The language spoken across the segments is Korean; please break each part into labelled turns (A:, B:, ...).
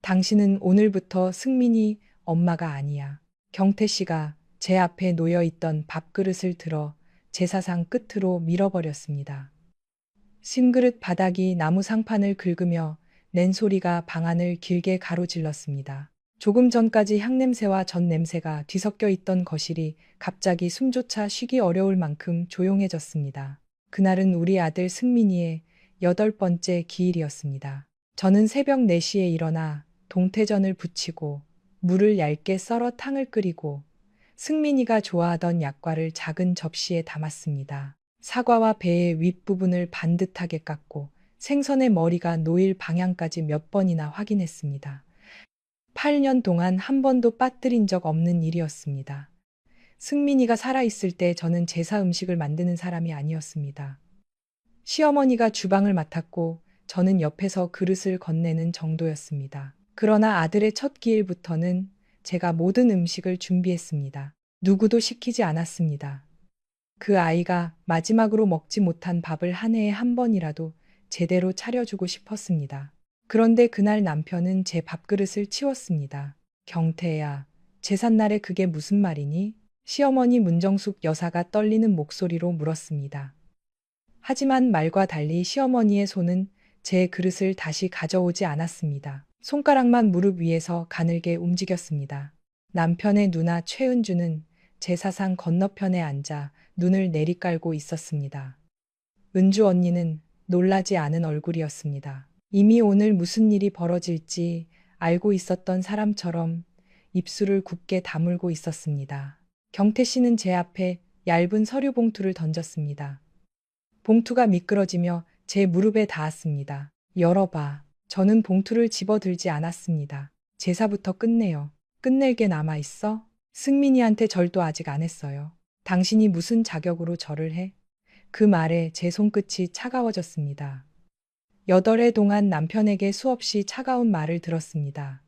A: 당신은 오늘부터 승민이 엄마가 아니야. 경태 씨가 제 앞에 놓여 있던 밥그릇을 들어 제 사상 끝으로 밀어버렸습니다. 싱그릇 바닥이 나무 상판을 긁으며 낸 소리가 방 안을 길게 가로질렀습니다. 조금 전까지 향냄새와 전 냄새가 뒤섞여 있던 거실이 갑자기 숨조차 쉬기 어려울 만큼 조용해졌습니다. 그날은 우리 아들 승민이의 8번째 기일이었습니다. 저는 새벽 4시에 일어나 동태전을 부치고 물을 얇게 썰어 탕을 끓이고 승민이가 좋아하던 약과를 작은 접시에 담았습니다. 사과와 배의 윗부분을 반듯하게 깎고 생선의 머리가 놓일 방향까지 몇 번이나 확인했습니다. 8년 동안 한 번도 빠뜨린 적 없는 일이었습니다. 승민이가 살아있을 때 저는 제사 음식을 만드는 사람이 아니었습니다. 시어머니가 주방을 맡았고 저는 옆에서 그릇을 건네는 정도였습니다. 그러나 아들의 첫 기일부터는 제가 모든 음식을 준비했습니다. 누구도 시키지 않았습니다. 그 아이가 마지막으로 먹지 못한 밥을 한 해에 한 번이라도 제대로 차려주고 싶었습니다. 그런데 그날 남편은 제 밥그릇을 치웠습니다. 경태야, 제삿날에 그게 무슨 말이니? 시어머니 문정숙 여사가 떨리는 목소리로 물었습니다. 하지만 말과 달리 시어머니의 손은 제 그릇을 다시 가져오지 않았습니다. 손가락만 무릎 위에서 가늘게 움직였습니다. 남편의 누나 최은주는 제 사상 건너편에 앉아 눈을 내리깔고 있었습니다. 은주 언니는 놀라지 않은 얼굴이었습니다. 이미 오늘 무슨 일이 벌어질지 알고 있었던 사람처럼 입술을 굳게 다물고 있었습니다. 경태 씨는 제 앞에 얇은 서류 봉투를 던졌습니다. 봉투가 미끄러지며 제 무릎에 닿았습니다. 열어봐. 저는 봉투를 집어들지 않았습니다. 제사부터 끝내요. 끝낼 게 남아있어? 승민이한테 절도 아직 안 했어요. 당신이 무슨 자격으로 절을 해? 그 말에 제 손끝이 차가워졌습니다. 8해 동안 남편에게 수없이 차가운 말을 들었습니다.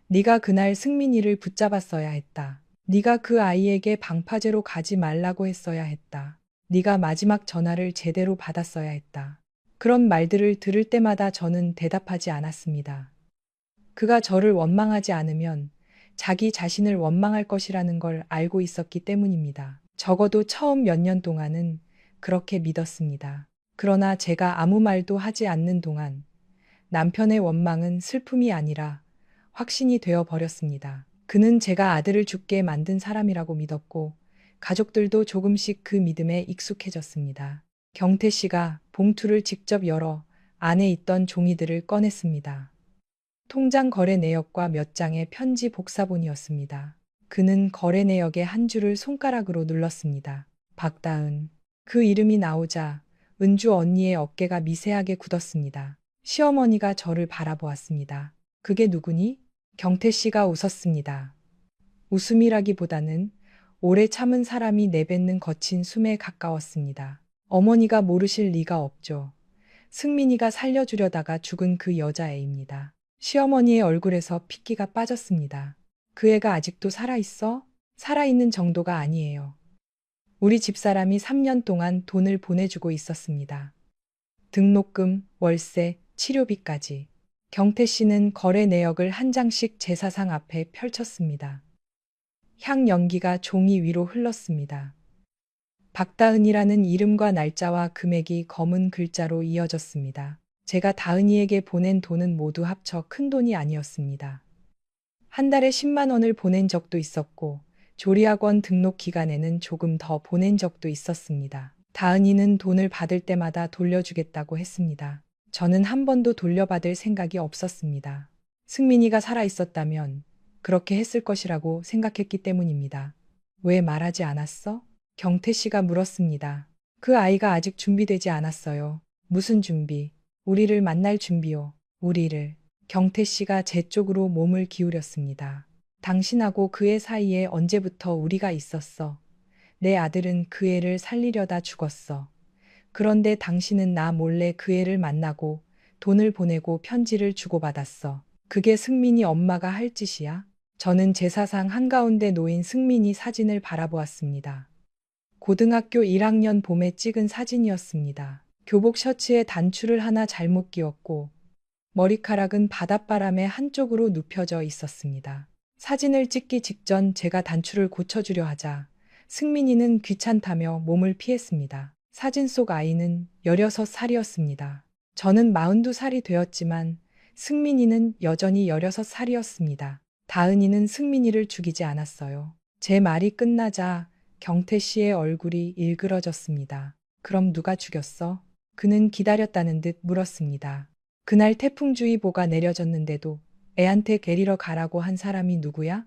A: 네가 그날 승민이를 붙잡았어야 했다. 네가 그 아이에게 방파제로 가지 말라고 했어야 했다. 네가 마지막 전화를 제대로 받았어야 했다. 그런 말들을 들을 때마다 저는 대답하지 않았습니다. 그가 저를 원망하지 않으면 자기 자신을 원망할 것이라는 걸 알고 있었기 때문입니다. 적어도 처음 몇 년 동안은 그렇게 믿었습니다. 그러나 제가 아무 말도 하지 않는 동안 남편의 원망은 슬픔이 아니라 확신이 되어 버렸습니다. 그는 제가 아들을 죽게 만든 사람이라고 믿었고 가족들도 조금씩 그 믿음에 익숙해졌습니다. 경태 씨가 봉투를 직접 열어 안에 있던 종이들을 꺼냈습니다. 통장 거래 내역과 몇 장의 편지 복사본이었습니다. 그는 거래 내역의 한 줄을 손가락으로 눌렀습니다. 박다은. 그 이름이 나오자 은주 언니의 어깨가 미세하게 굳었습니다. 시어머니가 저를 바라보았습니다. 그게 누구니? 경태 씨가 웃었습니다. 웃음이라기보다는 오래 참은 사람이 내뱉는 거친 숨에 가까웠습니다. 어머니가 모르실 리가 없죠. 승민이가 살려주려다가 죽은 그 여자애입니다. 시어머니의 얼굴에서 핏기가 빠졌습니다. 그 애가 아직도 살아있어? 살아있는 정도가 아니에요. 우리 집사람이 3년 동안 돈을 보내주고 있었습니다. 등록금, 월세, 치료비까지. 경태 씨는 거래 내역을 한 장씩 제사상 앞에 펼쳤습니다. 향 연기가 종이 위로 흘렀습니다. 박다은이라는 이름과 날짜와 금액이 검은 글자로 이어졌습니다. 제가 다은이에게 보낸 돈은 모두 합쳐 큰 돈이 아니었습니다. 한 달에 10만 원을 보낸 적도 있었고 조리학원 등록 기간에는 조금 더 보낸 적도 있었습니다. 다은이는 돈을 받을 때마다 돌려주겠다고 했습니다. 저는 한 번도 돌려받을 생각이 없었습니다. 승민이가 살아있었다면 그렇게 했을 것이라고 생각했기 때문입니다. 왜 말하지 않았어? 경태 씨가 물었습니다. 그 아이가 아직 준비되지 않았어요. 무슨 준비? 우리를 만날 준비요. 우리를. 경태 씨가 제 쪽으로 몸을 기울였습니다. 당신하고 그 애 사이에 언제부터 우리가 있었어. 내 아들은 그 애를 살리려다 죽었어. 그런데 당신은 나 몰래 그 애를 만나고 돈을 보내고 편지를 주고받았어. 그게 승민이 엄마가 할 짓이야? 저는 제사상 한가운데 놓인 승민이 사진을 바라보았습니다. 고등학교 1학년 봄에 찍은 사진이었습니다. 교복 셔츠에 단추를 하나 잘못 끼웠고 머리카락은 바닷바람에 한쪽으로 눕혀져 있었습니다. 사진을 찍기 직전 제가 단추를 고쳐주려 하자 승민이는 귀찮다며 몸을 피했습니다. 사진 속 아이는 16살이었습니다. 저는 42살이 되었지만 승민이는 여전히 16살이었습니다. 다은이는 승민이를 죽이지 않았어요. 제 말이 끝나자 경태 씨의 얼굴이 일그러졌습니다. 그럼 누가 죽였어? 그는 기다렸다는 듯 물었습니다. 그날 태풍주의보가 내려졌는데도 애한테 데리러 가라고 한 사람이 누구야?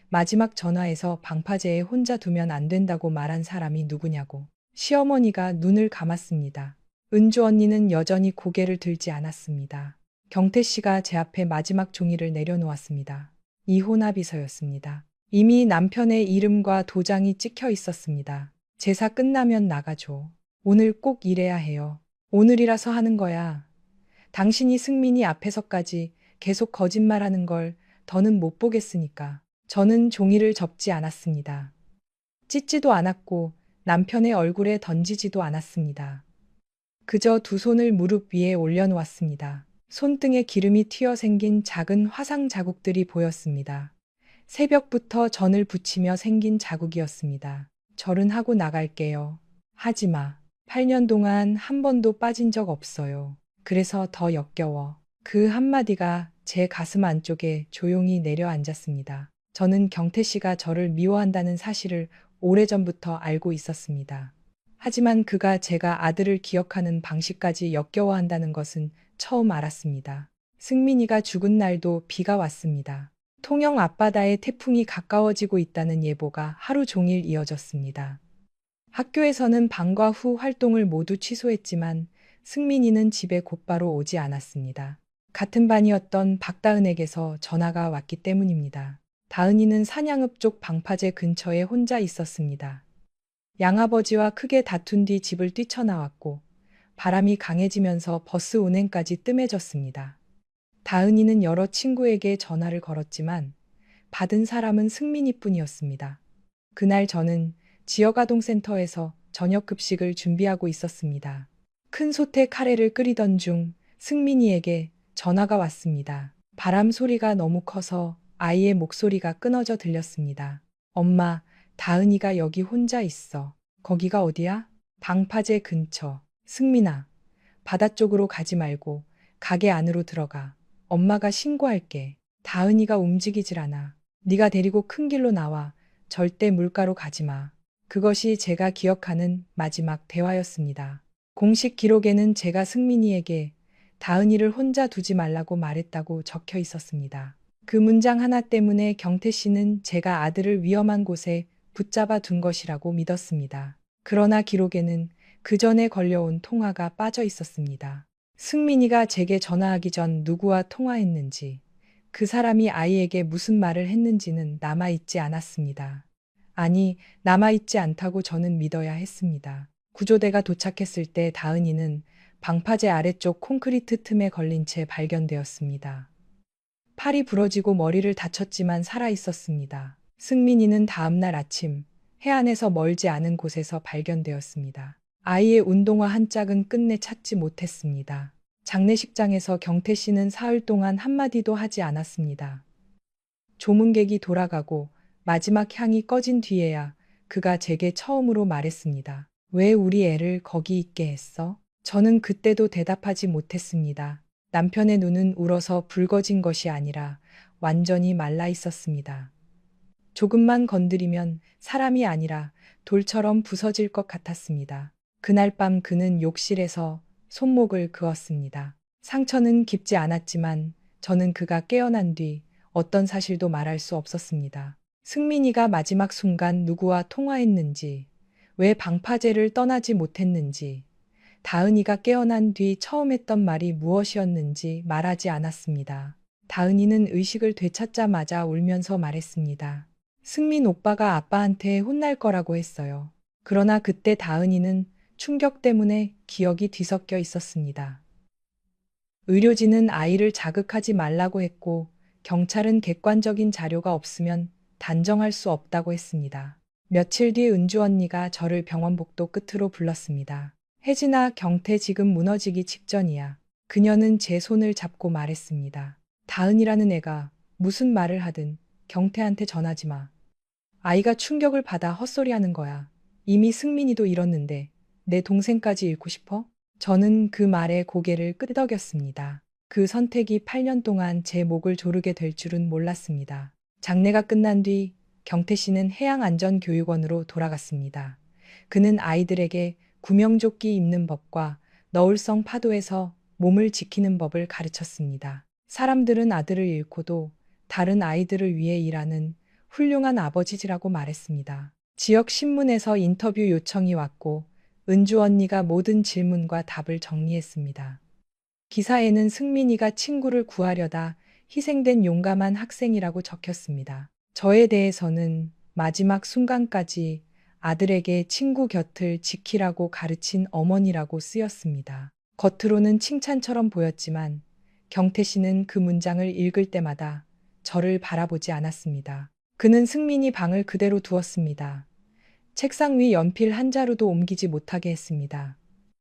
A: 마지막 전화에서 방파제에 혼자 두면 안 된다고 말한 사람이 누구냐고. 시어머니가 눈을 감았습니다. 은주 언니는 여전히 고개를 들지 않았습니다. 경태 씨가 제 앞에 마지막 종이를 내려놓았습니다. 이혼합의서였습니다. 이미 남편의 이름과 도장이 찍혀 있었습니다. 제사 끝나면 나가줘. 오늘 꼭 일해야 해요. 오늘이라서 하는 거야. 당신이 승민이 앞에서까지 계속 거짓말하는 걸 더는 못 보겠으니까. 저는 종이를 접지 않았습니다. 찢지도 않았고 남편의 얼굴에 던지지도 않았습니다. 그저 두 손을 무릎 위에 올려놓았습니다. 손등에 기름이 튀어 생긴 작은 화상 자국들이 보였습니다. 새벽부터 전을 붙이며 생긴 자국이었습니다. 절은 하고 나갈게요. 하지 마. 8년 동안 한 번도 빠진 적 없어요. 그래서 더 역겨워. 그 한마디가 제 가슴 안쪽에 조용히 내려앉았습니다. 저는 경태 씨가 저를 미워한다는 사실을 오래전부터 알고 있었습니다. 하지만 그가 제가 아들을 기억하는 방식까지 역겨워한다는 것은 처음 알았습니다. 승민이가 죽은 날도 비가 왔습니다. 통영 앞바다에 태풍이 가까워지고 있다는 예보가 하루 종일 이어졌습니다. 학교에서는 방과 후 활동을 모두 취소했지만 승민이는 집에 곧바로 오지 않았습니다. 같은 반이었던 박다은에게서 전화가 왔기 때문입니다. 다은이는 산양읍 쪽 방파제 근처에 혼자 있었습니다. 양아버지와 크게 다툰 뒤 집을 뛰쳐나왔고 바람이 강해지면서 버스 운행까지 뜸해졌습니다. 다은이는 여러 친구에게 전화를 걸었지만 받은 사람은 승민이뿐이었습니다. 그날 저는 지역아동센터에서 저녁 급식을 준비하고 있었습니다. 큰 솥에 카레를 끓이던 중 승민이에게 전화가 왔습니다. 바람 소리가 너무 커서 아이의 목소리가 끊어져 들렸습니다. 엄마, 다은이가 여기 혼자 있어. 거기가 어디야? 방파제 근처. 승민아, 바다 쪽으로 가지 말고 가게 안으로 들어가. 엄마가 신고할게. 다은이가 움직이질 않아. 네가 데리고 큰 길로 나와. 절대 물가로 가지 마. 그것이 제가 기억하는 마지막 대화였습니다. 공식 기록에는 제가 승민이에게 다은이를 혼자 두지 말라고 말했다고 적혀 있었습니다. 그 문장 하나 때문에 경태 씨는 제가 아들을 위험한 곳에 붙잡아 둔 것이라고 믿었습니다. 그러나 기록에는 그 전에 걸려온 통화가 빠져 있었습니다. 승민이가 제게 전화하기 전 누구와 통화했는지, 그 사람이 아이에게 무슨 말을 했는지는 남아있지 않았습니다. 아니, 남아있지 않다고 저는 믿어야 했습니다. 구조대가 도착했을 때 다은이는 방파제 아래쪽 콘크리트 틈에 걸린 채 발견되었습니다. 팔이 부러지고 머리를 다쳤지만 살아 있었습니다. 승민이는 다음날 아침 해안에서 멀지 않은 곳에서 발견되었습니다. 아이의 운동화 한 짝은 끝내 찾지 못했습니다. 장례식장에서 경태 씨는 사흘 동안 한마디도 하지 않았습니다. 조문객이 돌아가고 마지막 향이 꺼진 뒤에야 그가 제게 처음으로 말했습니다. 왜 우리 애를 거기 있게 했어? 저는 그때도 대답하지 못했습니다. 남편의 눈은 울어서 붉어진 것이 아니라 완전히 말라 있었습니다. 조금만 건드리면 사람이 아니라 돌처럼 부서질 것 같았습니다. 그날 밤 그는 욕실에서 손목을 그었습니다. 상처는 깊지 않았지만 저는 그가 깨어난 뒤 어떤 사실도 말할 수 없었습니다. 승민이가 마지막 순간 누구와 통화했는지, 왜 방파제를 떠나지 못했는지, 다은이가 깨어난 뒤 처음 했던 말이 무엇이었는지 말하지 않았습니다. 다은이는 의식을 되찾자마자 울면서 말했습니다. 승민 오빠가 아빠한테 혼날 거라고 했어요. 그러나 그때 다은이는 충격 때문에 기억이 뒤섞여 있었습니다. 의료진은 아이를 자극하지 말라고 했고 경찰은 객관적인 자료가 없으면 단정할 수 없다고 했습니다. 며칠 뒤 은주 언니가 저를 병원 복도 끝으로 불렀습니다. 혜진아, 경태 지금 무너지기 직전이야. 그녀는 제 손을 잡고 말했습니다. 다은이라는 애가 무슨 말을 하든 경태한테 전하지 마. 아이가 충격을 받아 헛소리하는 거야. 이미 승민이도 잃었는데 내 동생까지 잃고 싶어? 저는 그 말에 고개를 끄덕였습니다. 그 선택이 8년 동안 제 목을 조르게 될 줄은 몰랐습니다. 장례가 끝난 뒤 경태 씨는 해양안전교육원으로 돌아갔습니다. 그는 아이들에게 구명조끼 입는 법과 너울성 파도에서 몸을 지키는 법을 가르쳤습니다. 사람들은 아들을 잃고도 다른 아이들을 위해 일하는 훌륭한 아버지라고 말했습니다. 지역 신문에서 인터뷰 요청이 왔고 은주 언니가 모든 질문과 답을 정리했습니다. 기사에는 승민이가 친구를 구하려다 희생된 용감한 학생이라고 적혔습니다. 저에 대해서는 마지막 순간까지 아들에게 친구 곁을 지키라고 가르친 어머니라고 쓰였습니다. 겉으로는 칭찬처럼 보였지만 경태 씨는 그 문장을 읽을 때마다 저를 바라보지 않았습니다. 그는 승민이 방을 그대로 두었습니다. 책상 위 연필 한 자루도 옮기지 못하게 했습니다.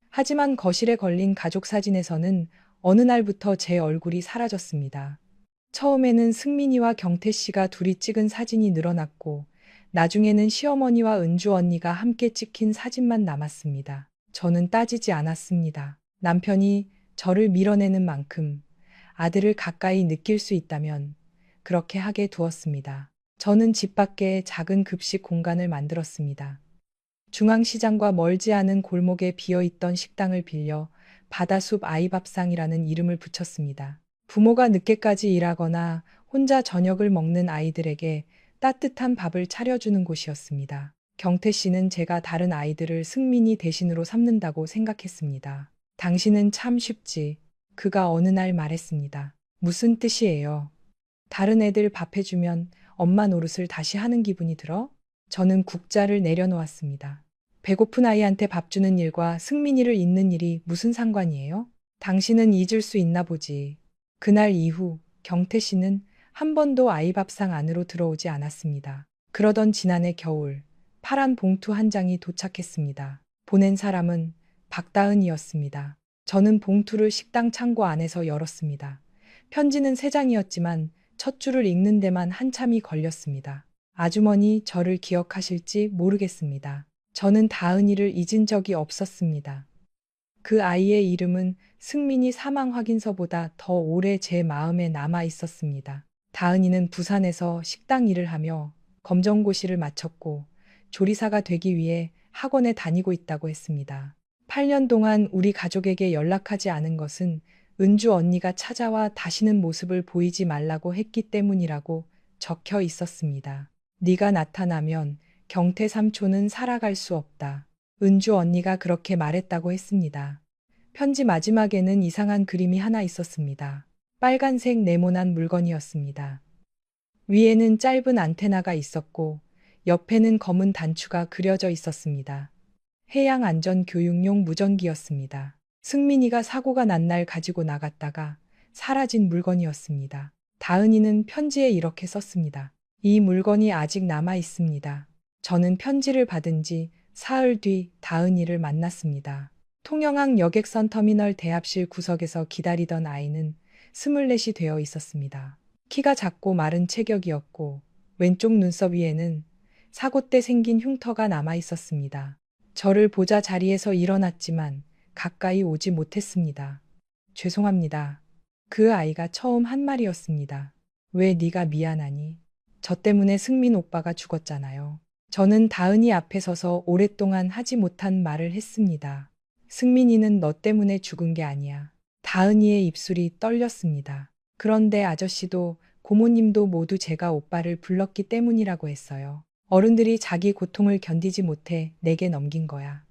A: 하지만 거실에 걸린 가족 사진에서는 어느 날부터 제 얼굴이 사라졌습니다. 처음에는 승민이와 경태 씨가 둘이 찍은 사진이 늘어났고 나중에는 시어머니와 은주 언니가 함께 찍힌 사진만 남았습니다. 저는 따지지 않았습니다. 남편이 저를 밀어내는 만큼 아들을 가까이 느낄 수 있다면 그렇게 하게 두었습니다. 저는 집 밖에 작은 급식 공간을 만들었습니다. 중앙시장과 멀지 않은 골목에 비어있던 식당을 빌려 바다숲 아이밥상이라는 이름을 붙였습니다. 부모가 늦게까지 일하거나 혼자 저녁을 먹는 아이들에게 따뜻한 밥을 차려주는 곳이었습니다. 경태 씨는 제가 다른 아이들을 승민이 대신으로 삼는다고 생각했습니다. 당신은 참 쉽지. 그가 어느 날 말했습니다. 무슨 뜻이에요? 다른 애들 밥 해주면 엄마 노릇을 다시 하는 기분이 들어? 저는 국자를 내려놓았습니다. 배고픈 아이한테 밥 주는 일과 승민이를 잊는 일이 무슨 상관이에요? 당신은 잊을 수 있나 보지. 그날 이후 경태 씨는 한 번도 아이 밥상 안으로 들어오지 않았습니다. 그러던 지난해 겨울 파란 봉투 한 장이 도착했습니다. 보낸 사람은 박다은이었습니다. 저는 봉투를 식당 창고 안에서 열었습니다. 편지는 3장이었지만 첫 줄을 읽는 데만 한참이 걸렸습니다. 아주머니 저를 기억하실지 모르겠습니다. 저는 다은이를 잊은 적이 없었습니다. 그 아이의 이름은 승민이 사망 확인서보다 더 오래 제 마음에 남아 있었습니다. 다은이는 부산에서 식당 일을 하며 검정고시를 마쳤고 조리사가 되기 위해 학원에 다니고 있다고 했습니다. 8년 동안 우리 가족에게 연락하지 않은 것은 은주 언니가 찾아와 다시는 모습을 보이지 말라고 했기 때문이라고 적혀 있었습니다. 네가 나타나면 경태 삼촌은 살아갈 수 없다. 은주 언니가 그렇게 말했다고 했습니다. 편지 마지막에는 이상한 그림이 하나 있었습니다. 빨간색 네모난 물건이었습니다. 위에는 짧은 안테나가 있었고 옆에는 검은 단추가 그려져 있었습니다. 해양안전교육용 무전기였습니다. 승민이가 사고가 난 날 가지고 나갔다가 사라진 물건이었습니다. 다은이는 편지에 이렇게 썼습니다. 이 물건이 아직 남아 있습니다. 저는 편지를 받은 지 사흘 뒤 다은이를 만났습니다. 통영항 여객선 터미널 대합실 구석에서 기다리던 아이는 24이 되어 있었습니다. 키가 작고 마른 체격이었고 왼쪽 눈썹 위에는 사고 때 생긴 흉터가 남아 있었습니다. 저를 보자 자리에서 일어났지만 가까이 오지 못했습니다. 죄송합니다. 그 아이가 처음 한 말이었습니다. 왜 네가 미안하니? 저 때문에 승민 오빠가 죽었잖아요. 저는 다은이 앞에 서서 오랫동안 하지 못한 말을 했습니다. 승민이는 너 때문에 죽은 게 아니야. 다은이의 입술이 떨렸습니다. 그런데 아저씨도 고모님도 모두 제가 오빠를 불렀기 때문이라고 했어요. 어른들이 자기 고통을 견디지 못해 내게 넘긴 거야.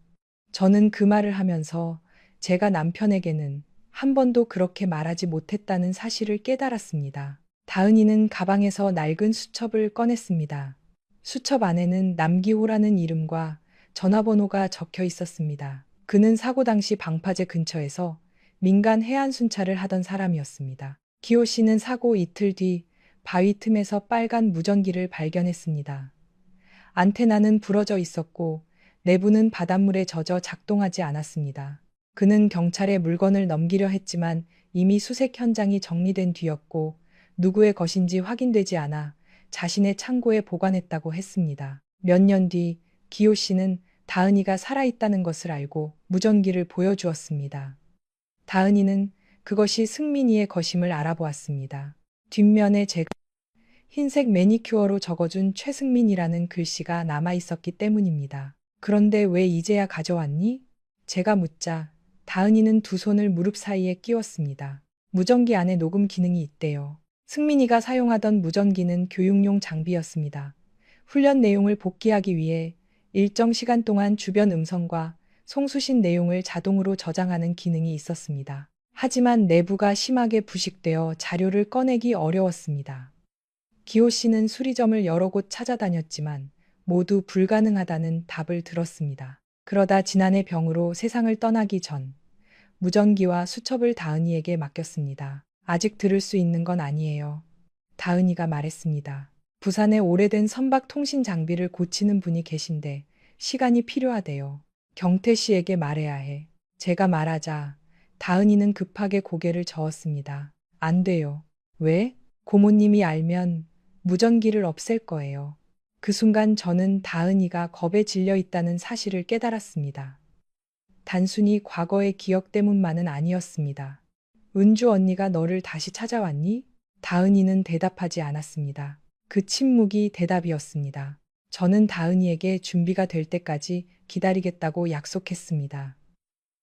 A: 저는 그 말을 하면서 제가 남편에게는 한 번도 그렇게 말하지 못했다는 사실을 깨달았습니다. 다은이는 가방에서 낡은 수첩을 꺼냈습니다. 수첩 안에는 남기호라는 이름과 전화번호가 적혀 있었습니다. 그는 사고 당시 방파제 근처에서 민간 해안 순찰을 하던 사람이었습니다. 기호 씨는 사고 이틀 뒤 바위 틈에서 빨간 무전기를 발견했습니다. 안테나는 부러져 있었고 내부는 바닷물에 젖어 작동하지 않았습니다. 그는 경찰에 물건을 넘기려 했지만 이미 수색 현장이 정리된 뒤였고 누구의 것인지 확인되지 않아 자신의 창고에 보관했다고 했습니다. 몇 년 뒤 기호 씨는 다은이가 살아있다는 것을 알고 무전기를 보여주었습니다. 다은이는 그것이 승민이의 것임을 알아보았습니다. 뒷면에 흰색 매니큐어로 적어준 최승민이라는 글씨가 남아 있었기 때문입니다. 그런데 왜 이제야 가져왔니? 제가 묻자 다은이는 두 손을 무릎 사이에 끼웠습니다. 무전기 안에 녹음 기능이 있대요. 승민이가 사용하던 무전기는 교육용 장비였습니다. 훈련 내용을 복기하기 위해 일정 시간 동안 주변 음성과 송수신 내용을 자동으로 저장하는 기능이 있었습니다. 하지만 내부가 심하게 부식되어 자료를 꺼내기 어려웠습니다. 기호 씨는 수리점을 여러 곳 찾아다녔지만 모두 불가능하다는 답을 들었습니다. 그러다 지난해 병으로 세상을 떠나기 전 무전기와 수첩을 다은이에게 맡겼습니다. 아직 들을 수 있는 건 아니에요. 다은이가 말했습니다. 부산에 오래된 선박 통신 장비를 고치는 분이 계신데 시간이 필요하대요. 경태 씨에게 말해야 해. 제가 말하자 다은이는 급하게 고개를 저었습니다. 안 돼요. 왜? 고모님이 알면 무전기를 없앨 거예요. 그 순간 저는 다은이가 겁에 질려 있다는 사실을 깨달았습니다. 단순히 과거의 기억 때문만은 아니었습니다. 은주 언니가 너를 다시 찾아왔니? 다은이는 대답하지 않았습니다. 그 침묵이 대답이었습니다. 저는 다은이에게 준비가 될 때까지 기다리겠다고 약속했습니다.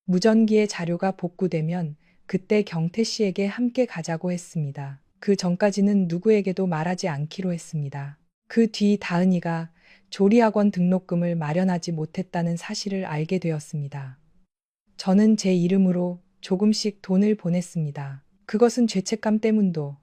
A: 무전기의 자료가 복구되면 그때 경태 씨에게 함께 가자고 했습니다. 그 전까지는 누구에게도 말하지 않기로 했습니다. 그 뒤 다은이가 조리학원 등록금을 마련하지 못했다는 사실을 알게 되었습니다. 저는 제 이름으로 조금씩 돈을 보냈습니다. 그것은 죄책감 때문도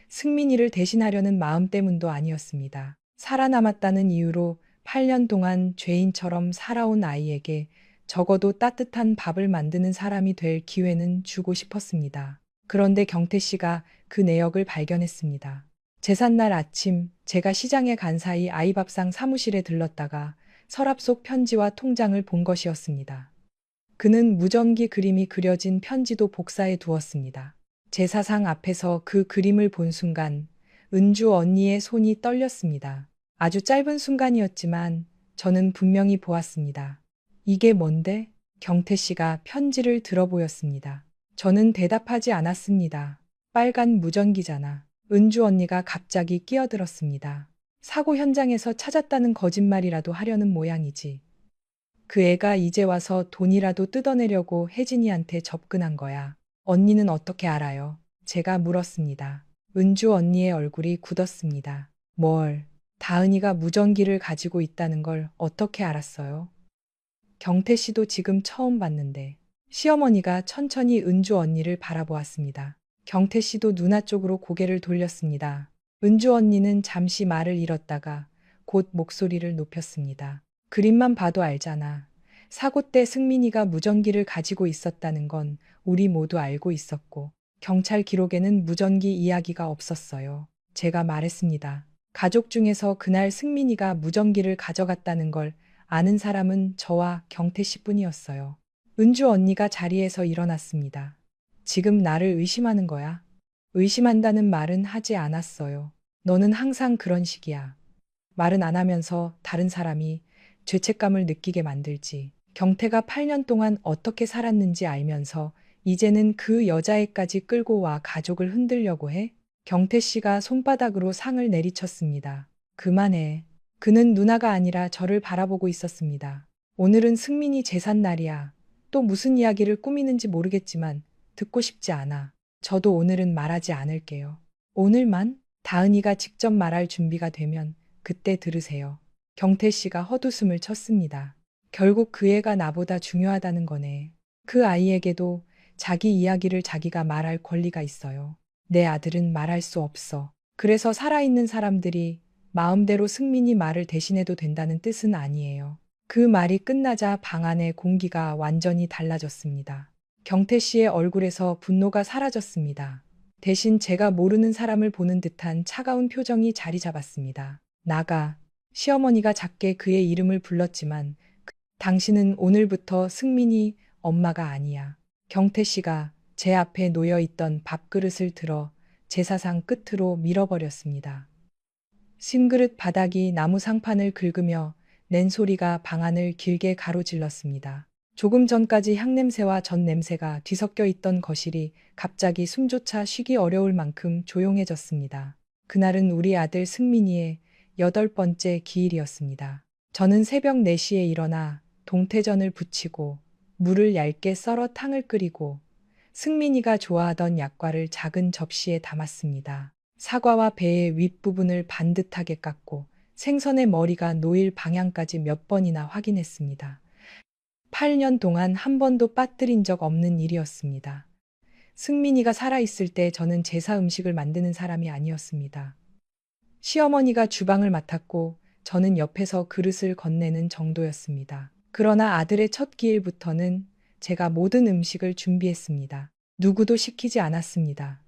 A: 승민이를 대신하려는 마음 때문도 아니었습니다. 살아남았다는 이유로 8년 동안 죄인처럼 살아온 아이에게 적어도 따뜻한 밥을 만드는 사람이 될 기회는 주고 싶었습니다. 그런데 경태 씨가 그 내역을 발견했습니다. 제삿날 아침 제가 시장에 간 사이 아이 밥상 사무실에 들렀다가 서랍 속 편지와 통장을 본 것이었습니다. 그는 무전기 그림이 그려진 편지도 복사해 두었습니다. 제사상 앞에서 그 그림을 본 순간 은주 언니의 손이 떨렸습니다. 아주 짧은 순간이었지만 저는 분명히 보았습니다. 이게 뭔데? 경태 씨가 편지를 들어보였습니다. 저는 대답하지 않았습니다. 빨간 무전기잖아. 은주 언니가 갑자기 끼어들었습니다. 사고 현장에서 찾았다는 거짓말이라도 하려는 모양이지. 그 애가 이제 와서 돈이라도 뜯어내려고 혜진이한테 접근한 거야. 언니는 어떻게 알아요? 제가 물었습니다. 은주 언니의 얼굴이 굳었습니다. 뭘? 다은이가 무전기를 가지고 있다는 걸 어떻게 알았어요? 경태 씨도 지금 처음 봤는데. 시어머니가 천천히 은주 언니를 바라보았습니다. 경태 씨도 누나 쪽으로 고개를 돌렸습니다. 은주 언니는 잠시 말을 잃었다가 곧 목소리를 높였습니다. 그림만 봐도 알잖아. 사고 때 승민이가 무전기를 가지고 있었다는 건 우리 모두 알고 있었고, 경찰 기록에는 무전기 이야기가 없었어요. 제가 말했습니다. 가족 중에서 그날 승민이가 무전기를 가져갔다는 걸 아는 사람은 저와 경태 씨뿐이었어요. 은주 언니가 자리에서 일어났습니다. 지금 나를 의심하는 거야? 의심한다는 말은 하지 않았어요. 너는 항상 그런 식이야. 말은 안 하면서 다른 사람이 죄책감을 느끼게 만들지. 경태가 8년 동안 어떻게 살았는지 알면서 이제는 그 여자애까지 끌고 와 가족을 흔들려고 해? 경태 씨가 손바닥으로 상을 내리쳤습니다. 그만해. 그는 누나가 아니라 저를 바라보고 있었습니다. 오늘은 승민이 제삿날이야. 또 무슨 이야기를 꾸미는지 모르겠지만 듣고 싶지 않아. 저도 오늘은 말하지 않을게요. 오늘만? 다은이가 직접 말할 준비가 되면 그때 들으세요. 경태 씨가 헛웃음을 쳤습니다. 결국 그 애가 나보다 중요하다는 거네. 그 아이에게도 자기 이야기를 자기가 말할 권리가 있어요. 내 아들은 말할 수 없어. 그래서 살아있는 사람들이 마음대로 승민이 말을 대신해도 된다는 뜻은 아니에요. 그 말이 끝나자 방 안의 공기가 완전히 달라졌습니다. 경태 씨의 얼굴에서 분노가 사라졌습니다. 대신 제가 모르는 사람을 보는 듯한 차가운 표정이 자리 잡았습니다. 나가. 시어머니가 작게 그의 이름을 불렀지만 당신은 오늘부터 승민이 엄마가 아니야. 경태 씨가 제 앞에 놓여 있던 밥그릇을 들어 제사상 끝으로 밀어버렸습니다. 신그릇 바닥이 나무 상판을 긁으며 낸 소리가 방안을 길게 가로질렀습니다. 조금 전까지 향냄새와 전 냄새가 뒤섞여 있던 거실이 갑자기 숨조차 쉬기 어려울 만큼 조용해졌습니다. 그날은 우리 아들 승민이의 8번째 기일이었습니다. 저는 새벽 4시에 일어나 동태전을 부치고 물을 얇게 썰어 탕을 끓이고 승민이가 좋아하던 약과를 작은 접시에 담았습니다. 사과와 배의 윗부분을 반듯하게 깎고 생선의 머리가 놓일 방향까지 몇 번이나 확인했습니다. 8년 동안 한 번도 빠뜨린 적 없는 일이었습니다. 승민이가 살아있을 때 저는 제사 음식을 만드는 사람이 아니었습니다. 시어머니가 주방을 맡았고 저는 옆에서 그릇을 건네는 정도였습니다. 그러나 아들의 첫 기일부터는 제가 모든 음식을 준비했습니다. 누구도 시키지 않았습니다.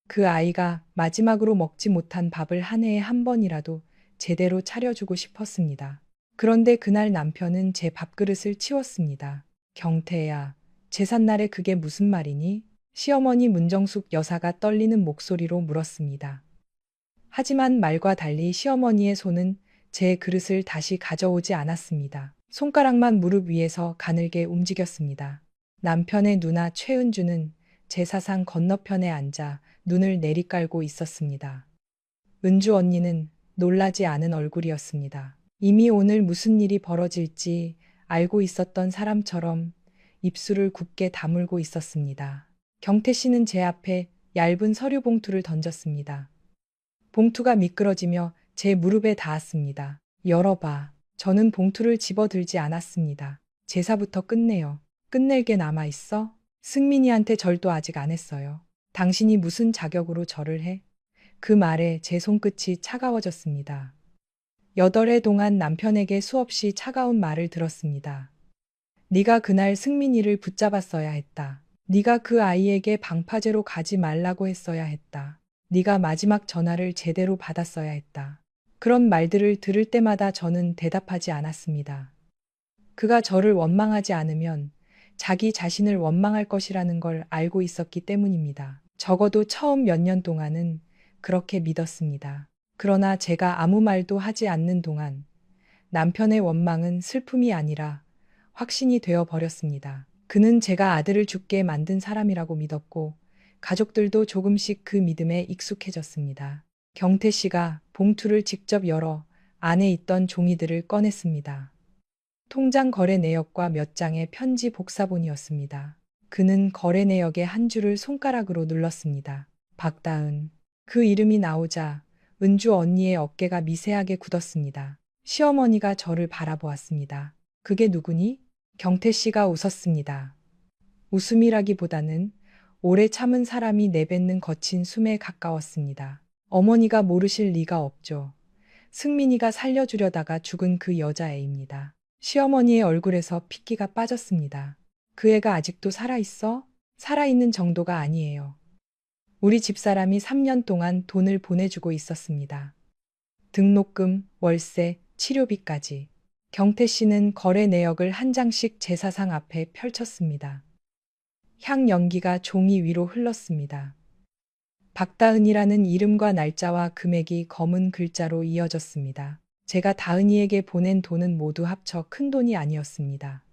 A: 그 아이가 마지막으로 먹지 못한 밥을 한 해에 한 번이라도 제대로 차려주고 싶었습니다. 그런데 그날 남편은 제 밥그릇을 치웠습니다. 경태야, 제삿날에 그게 무슨 말이니? 시어머니 문정숙 여사가 떨리는 목소리로 물었습니다. 하지만 말과 달리 시어머니의 손은 제 그릇을 다시 가져오지 않았습니다. 손가락만 무릎 위에서 가늘게 움직였습니다. 남편의 누나 최은주는 제사상 건너편에 앉아 눈을 내리깔고 있었습니다. 은주 언니는 놀라지 않은 얼굴이었습니다. 이미 오늘 무슨 일이 벌어질지 알고 있었던 사람처럼 입술을 굳게 다물고 있었습니다. 경태 씨는 제 앞에 얇은 서류 봉투를 던졌습니다. 봉투가 미끄러지며 제 무릎에 닿았습니다. 열어봐. 저는 봉투를 집어들지 않았습니다. 제사부터 끝내요. 끝낼 게 남아있어? 승민이한테 절도 아직 안 했어요. 당신이 무슨 자격으로 절을 해? 그 말에 제 손끝이 차가워졌습니다. 8해 동안 남편에게 수없이 차가운 말을 들었습니다. 네가 그날 승민이를 붙잡았어야 했다. 네가 그 아이에게 방파제로 가지 말라고 했어야 했다. 네가 마지막 전화를 제대로 받았어야 했다. 그런 말들을 들을 때마다 저는 대답하지 않았습니다. 그가 저를 원망하지 않으면 자기 자신을 원망할 것이라는 걸 알고 있었기 때문입니다. 적어도 처음 몇 년 동안은 그렇게 믿었습니다. 그러나 제가 아무 말도 하지 않는 동안 남편의 원망은 슬픔이 아니라 확신이 되어 버렸습니다. 그는 제가 아들을 죽게 만든 사람이라고 믿었고 가족들도 조금씩 그 믿음에 익숙해졌습니다. 경태 씨가 봉투를 직접 열어 안에 있던 종이들을 꺼냈습니다. 통장 거래 내역과 몇 장의 편지 복사본이었습니다. 그는 거래 내역의 한 줄을 손가락으로 눌렀습니다. 박다은. 그 이름이 나오자 은주 언니의 어깨가 미세하게 굳었습니다. 시어머니가 저를 바라보았습니다. 그게 누구니? 경태 씨가 웃었습니다. 웃음이라기보다는 오래 참은 사람이 내뱉는 거친 숨에 가까웠습니다. 어머니가 모르실 리가 없죠. 승민이가 살려주려다가 죽은 그 여자애입니다. 시어머니의 얼굴에서 핏기가 빠졌습니다. 그 애가 아직도 살아있어? 살아있는 정도가 아니에요. 우리 집사람이 3년 동안 돈을 보내주고 있었습니다. 등록금, 월세, 치료비까지. 경태 씨는 거래 내역을 한 장씩 제사상 앞에 펼쳤습니다. 향 연기가 종이 위로 흘렀습니다. 박다은이라는 이름과 날짜와 금액이 검은 글자로 이어졌습니다. 제가 다은이에게 보낸 돈은 모두 합쳐 큰 돈이 아니었습니다.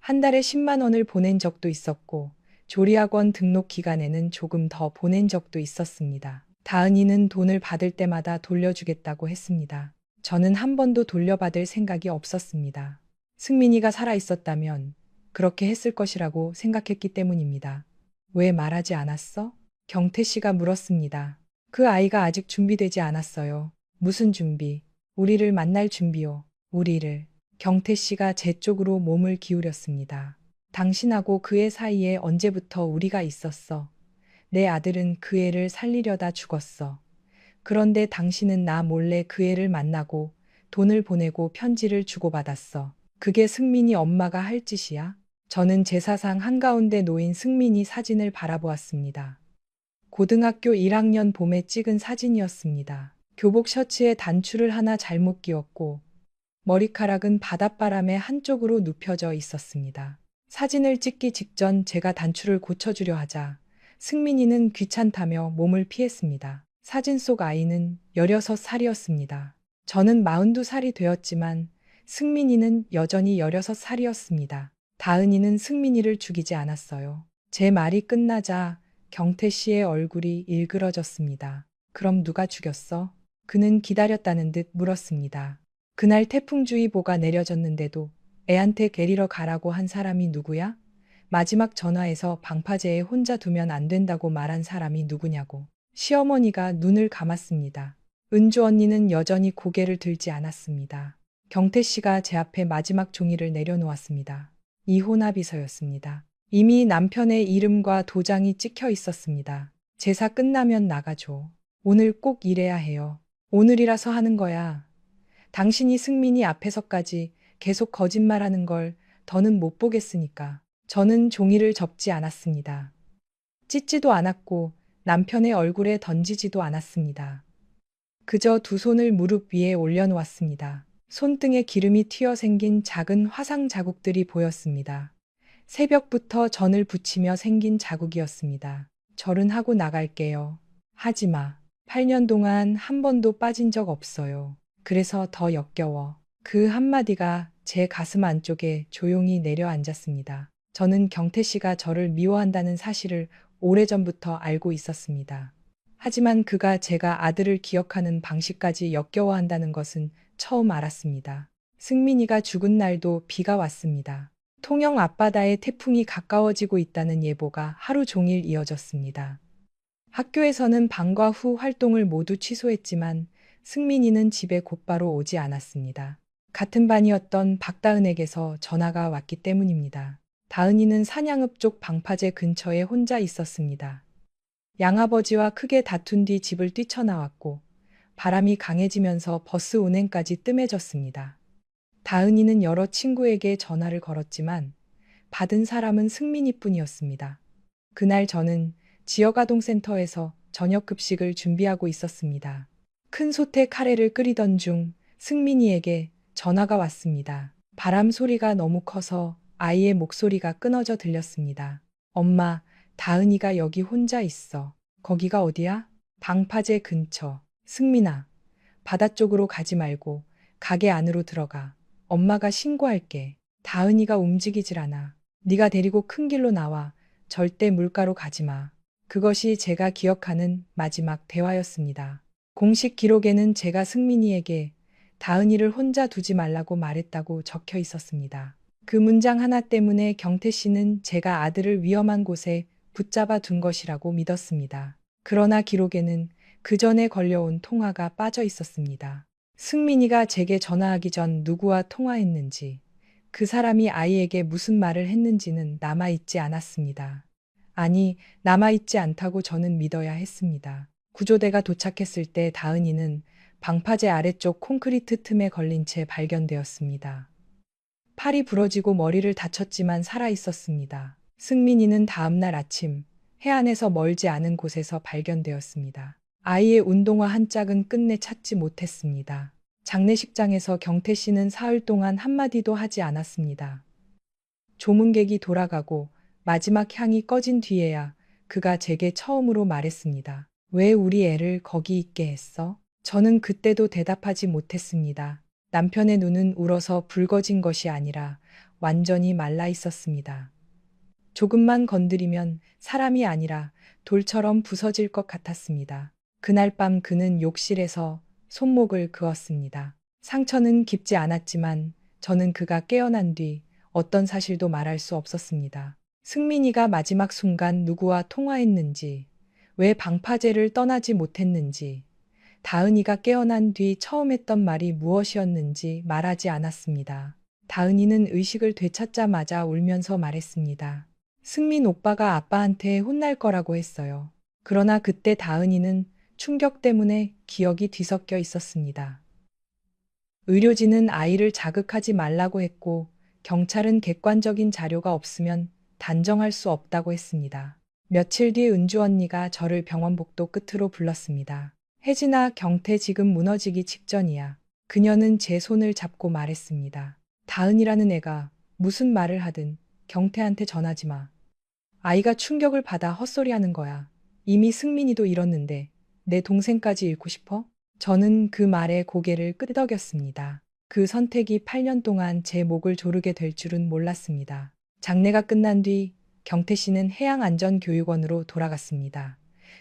A: 한 달에 10만 원을 보낸 적도 있었고 조리학원 등록 기간에는 조금 더 보낸 적도 있었습니다. 다은이는 돈을 받을 때마다 돌려주겠다고 했습니다. 저는 한 번도 돌려받을 생각이 없었습니다. 승민이가 살아있었다면 그렇게 했을 것이라고 생각했기 때문입니다. 왜 말하지 않았어? 경태 씨가 물었습니다. 그 아이가 아직 준비되지 않았어요. 무슨 준비? 우리를 만날 준비요. 우리를. 경태 씨가 제 쪽으로 몸을 기울였습니다. 당신하고 그 애 사이에 언제부터 우리가 있었어. 내 아들은 그 애를 살리려다 죽었어. 그런데 당신은 나 몰래 그 애를 만나고 돈을 보내고 편지를 주고받았어. 그게 승민이 엄마가 할 짓이야? 저는 제사상 한가운데 놓인 승민이 사진을 바라보았습니다. 고등학교 1학년 봄에 찍은 사진이었습니다. 교복 셔츠에 단추를 하나 잘못 끼웠고 머리카락은 바닷바람에 한쪽으로 눕혀져 있었습니다. 사진을 찍기 직전 제가 단추를 고쳐주려 하자 승민이는 귀찮다며 몸을 피했습니다. 사진 속 아이는 16살이었습니다. 저는 42살이 되었지만 승민이는 여전히 16살이었습니다. 다은이는 승민이를 죽이지 않았어요. 제 말이 끝나자 경태 씨의 얼굴이 일그러졌습니다. 그럼 누가 죽였어? 그는 기다렸다는 듯 물었습니다. 그날 태풍주의보가 내려졌는데도 애한테 데리러 가라고 한 사람이 누구야? 마지막 전화에서 방파제에 혼자 두면 안 된다고 말한 사람이 누구냐고. 시어머니가 눈을 감았습니다. 은주 언니는 여전히 고개를 들지 않았습니다. 경태 씨가 제 앞에 마지막 종이를 내려놓았습니다. 이혼합의서였습니다. 이미 남편의 이름과 도장이 찍혀 있었습니다. 제사 끝나면 나가줘. 오늘 꼭 이래야 해요. 오늘이라서 하는 거야. 당신이 승민이 앞에서까지 계속 거짓말하는 걸 더는 못 보겠으니까. 저는 종이를 접지 않았습니다. 찢지도 않았고 남편의 얼굴에 던지지도 않았습니다. 그저 두 손을 무릎 위에 올려놓았습니다. 손등에 기름이 튀어 생긴 작은 화상 자국들이 보였습니다. 새벽부터 전을 붙이며 생긴 자국이었습니다. 절은 하고 나갈게요. 하지 마. 8년 동안 한 번도 빠진 적 없어요. 그래서 더 역겨워. 그 한마디가 제 가슴 안쪽에 조용히 내려앉았습니다. 저는 경태 씨가 저를 미워한다는 사실을 오래전부터 알고 있었습니다. 하지만 그가 제가 아들을 기억하는 방식까지 역겨워한다는 것은 처음 알았습니다. 승민이가 죽은 날도 비가 왔습니다. 통영 앞바다에 태풍이 가까워지고 있다는 예보가 하루 종일 이어졌습니다. 학교에서는 방과 후 활동을 모두 취소했지만 승민이는 집에 곧바로 오지 않았습니다. 같은 반이었던 박다은에게서 전화가 왔기 때문입니다. 다은이는 산양읍 쪽 방파제 근처에 혼자 있었습니다. 양아버지와 크게 다툰 뒤 집을 뛰쳐나왔고 바람이 강해지면서 버스 운행까지 뜸해졌습니다. 다은이는 여러 친구에게 전화를 걸었지만 받은 사람은 승민이뿐이었습니다. 그날 저는 지역아동센터에서 저녁 급식을 준비하고 있었습니다. 큰 솥에 카레를 끓이던 중 승민이에게 전화가 왔습니다. 바람 소리가 너무 커서 아이의 목소리가 끊어져 들렸습니다. 엄마, 다은이가 여기 혼자 있어. 거기가 어디야? 방파제 근처. 승민아, 바다 쪽으로 가지 말고 가게 안으로 들어가. 엄마가 신고할게. 다은이가 움직이질 않아. 네가 데리고 큰 길로 나와. 절대 물가로 가지 마. 그것이 제가 기억하는 마지막 대화였습니다. 공식 기록에는 제가 승민이에게 다은이를 혼자 두지 말라고 말했다고 적혀 있었습니다. 그 문장 하나 때문에 경태 씨는 제가 아들을 위험한 곳에 붙잡아 둔 것이라고 믿었습니다. 그러나 기록에는 그 전에 걸려온 통화가 빠져 있었습니다. 승민이가 제게 전화하기 전 누구와 통화했는지, 그 사람이 아이에게 무슨 말을 했는지는 남아있지 않았습니다. 아니, 남아있지 않다고 저는 믿어야 했습니다. 구조대가 도착했을 때 다은이는 방파제 아래쪽 콘크리트 틈에 걸린 채 발견되었습니다. 팔이 부러지고 머리를 다쳤지만 살아 있었습니다. 승민이는 다음날 아침 해안에서 멀지 않은 곳에서 발견되었습니다. 아이의 운동화 한 짝은 끝내 찾지 못했습니다. 장례식장에서 경태 씨는 사흘 동안 한마디도 하지 않았습니다. 조문객이 돌아가고 마지막 향이 꺼진 뒤에야 그가 제게 처음으로 말했습니다. 왜 우리 애를 거기 있게 했어? 저는 그때도 대답하지 못했습니다. 남편의 눈은 울어서 붉어진 것이 아니라 완전히 말라 있었습니다. 조금만 건드리면 사람이 아니라 돌처럼 부서질 것 같았습니다. 그날 밤 그는 욕실에서 손목을 그었습니다. 상처는 깊지 않았지만 저는 그가 깨어난 뒤 어떤 사실도 말할 수 없었습니다. 승민이가 마지막 순간 누구와 통화했는지, 왜 방파제를 떠나지 못했는지, 다은이가 깨어난 뒤 처음 했던 말이 무엇이었는지 말하지 않았습니다. 다은이는 의식을 되찾자마자 울면서 말했습니다. 승민 오빠가 아빠한테 혼날 거라고 했어요. 그러나 그때 다은이는 충격 때문에 기억이 뒤섞여 있었습니다. 의료진은 아이를 자극하지 말라고 했고 경찰은 객관적인 자료가 없으면 단정할 수 없다고 했습니다. 며칠 뒤 은주 언니가 저를 병원 복도 끝으로 불렀습니다. 혜진아, 경태 지금 무너지기 직전이야. 그녀는 제 손을 잡고 말했습니다. 다은이라는 애가 무슨 말을 하든 경태한테 전하지 마. 아이가 충격을 받아 헛소리하는 거야. 이미 승민이도 잃었는데 내 동생까지 잃고 싶어? 저는 그 말에 고개를 끄덕였습니다. 그 선택이 8년 동안 제 목을 조르게 될 줄은 몰랐습니다. 장례가 끝난 뒤 경태 씨는 해양안전교육원으로 돌아갔습니다.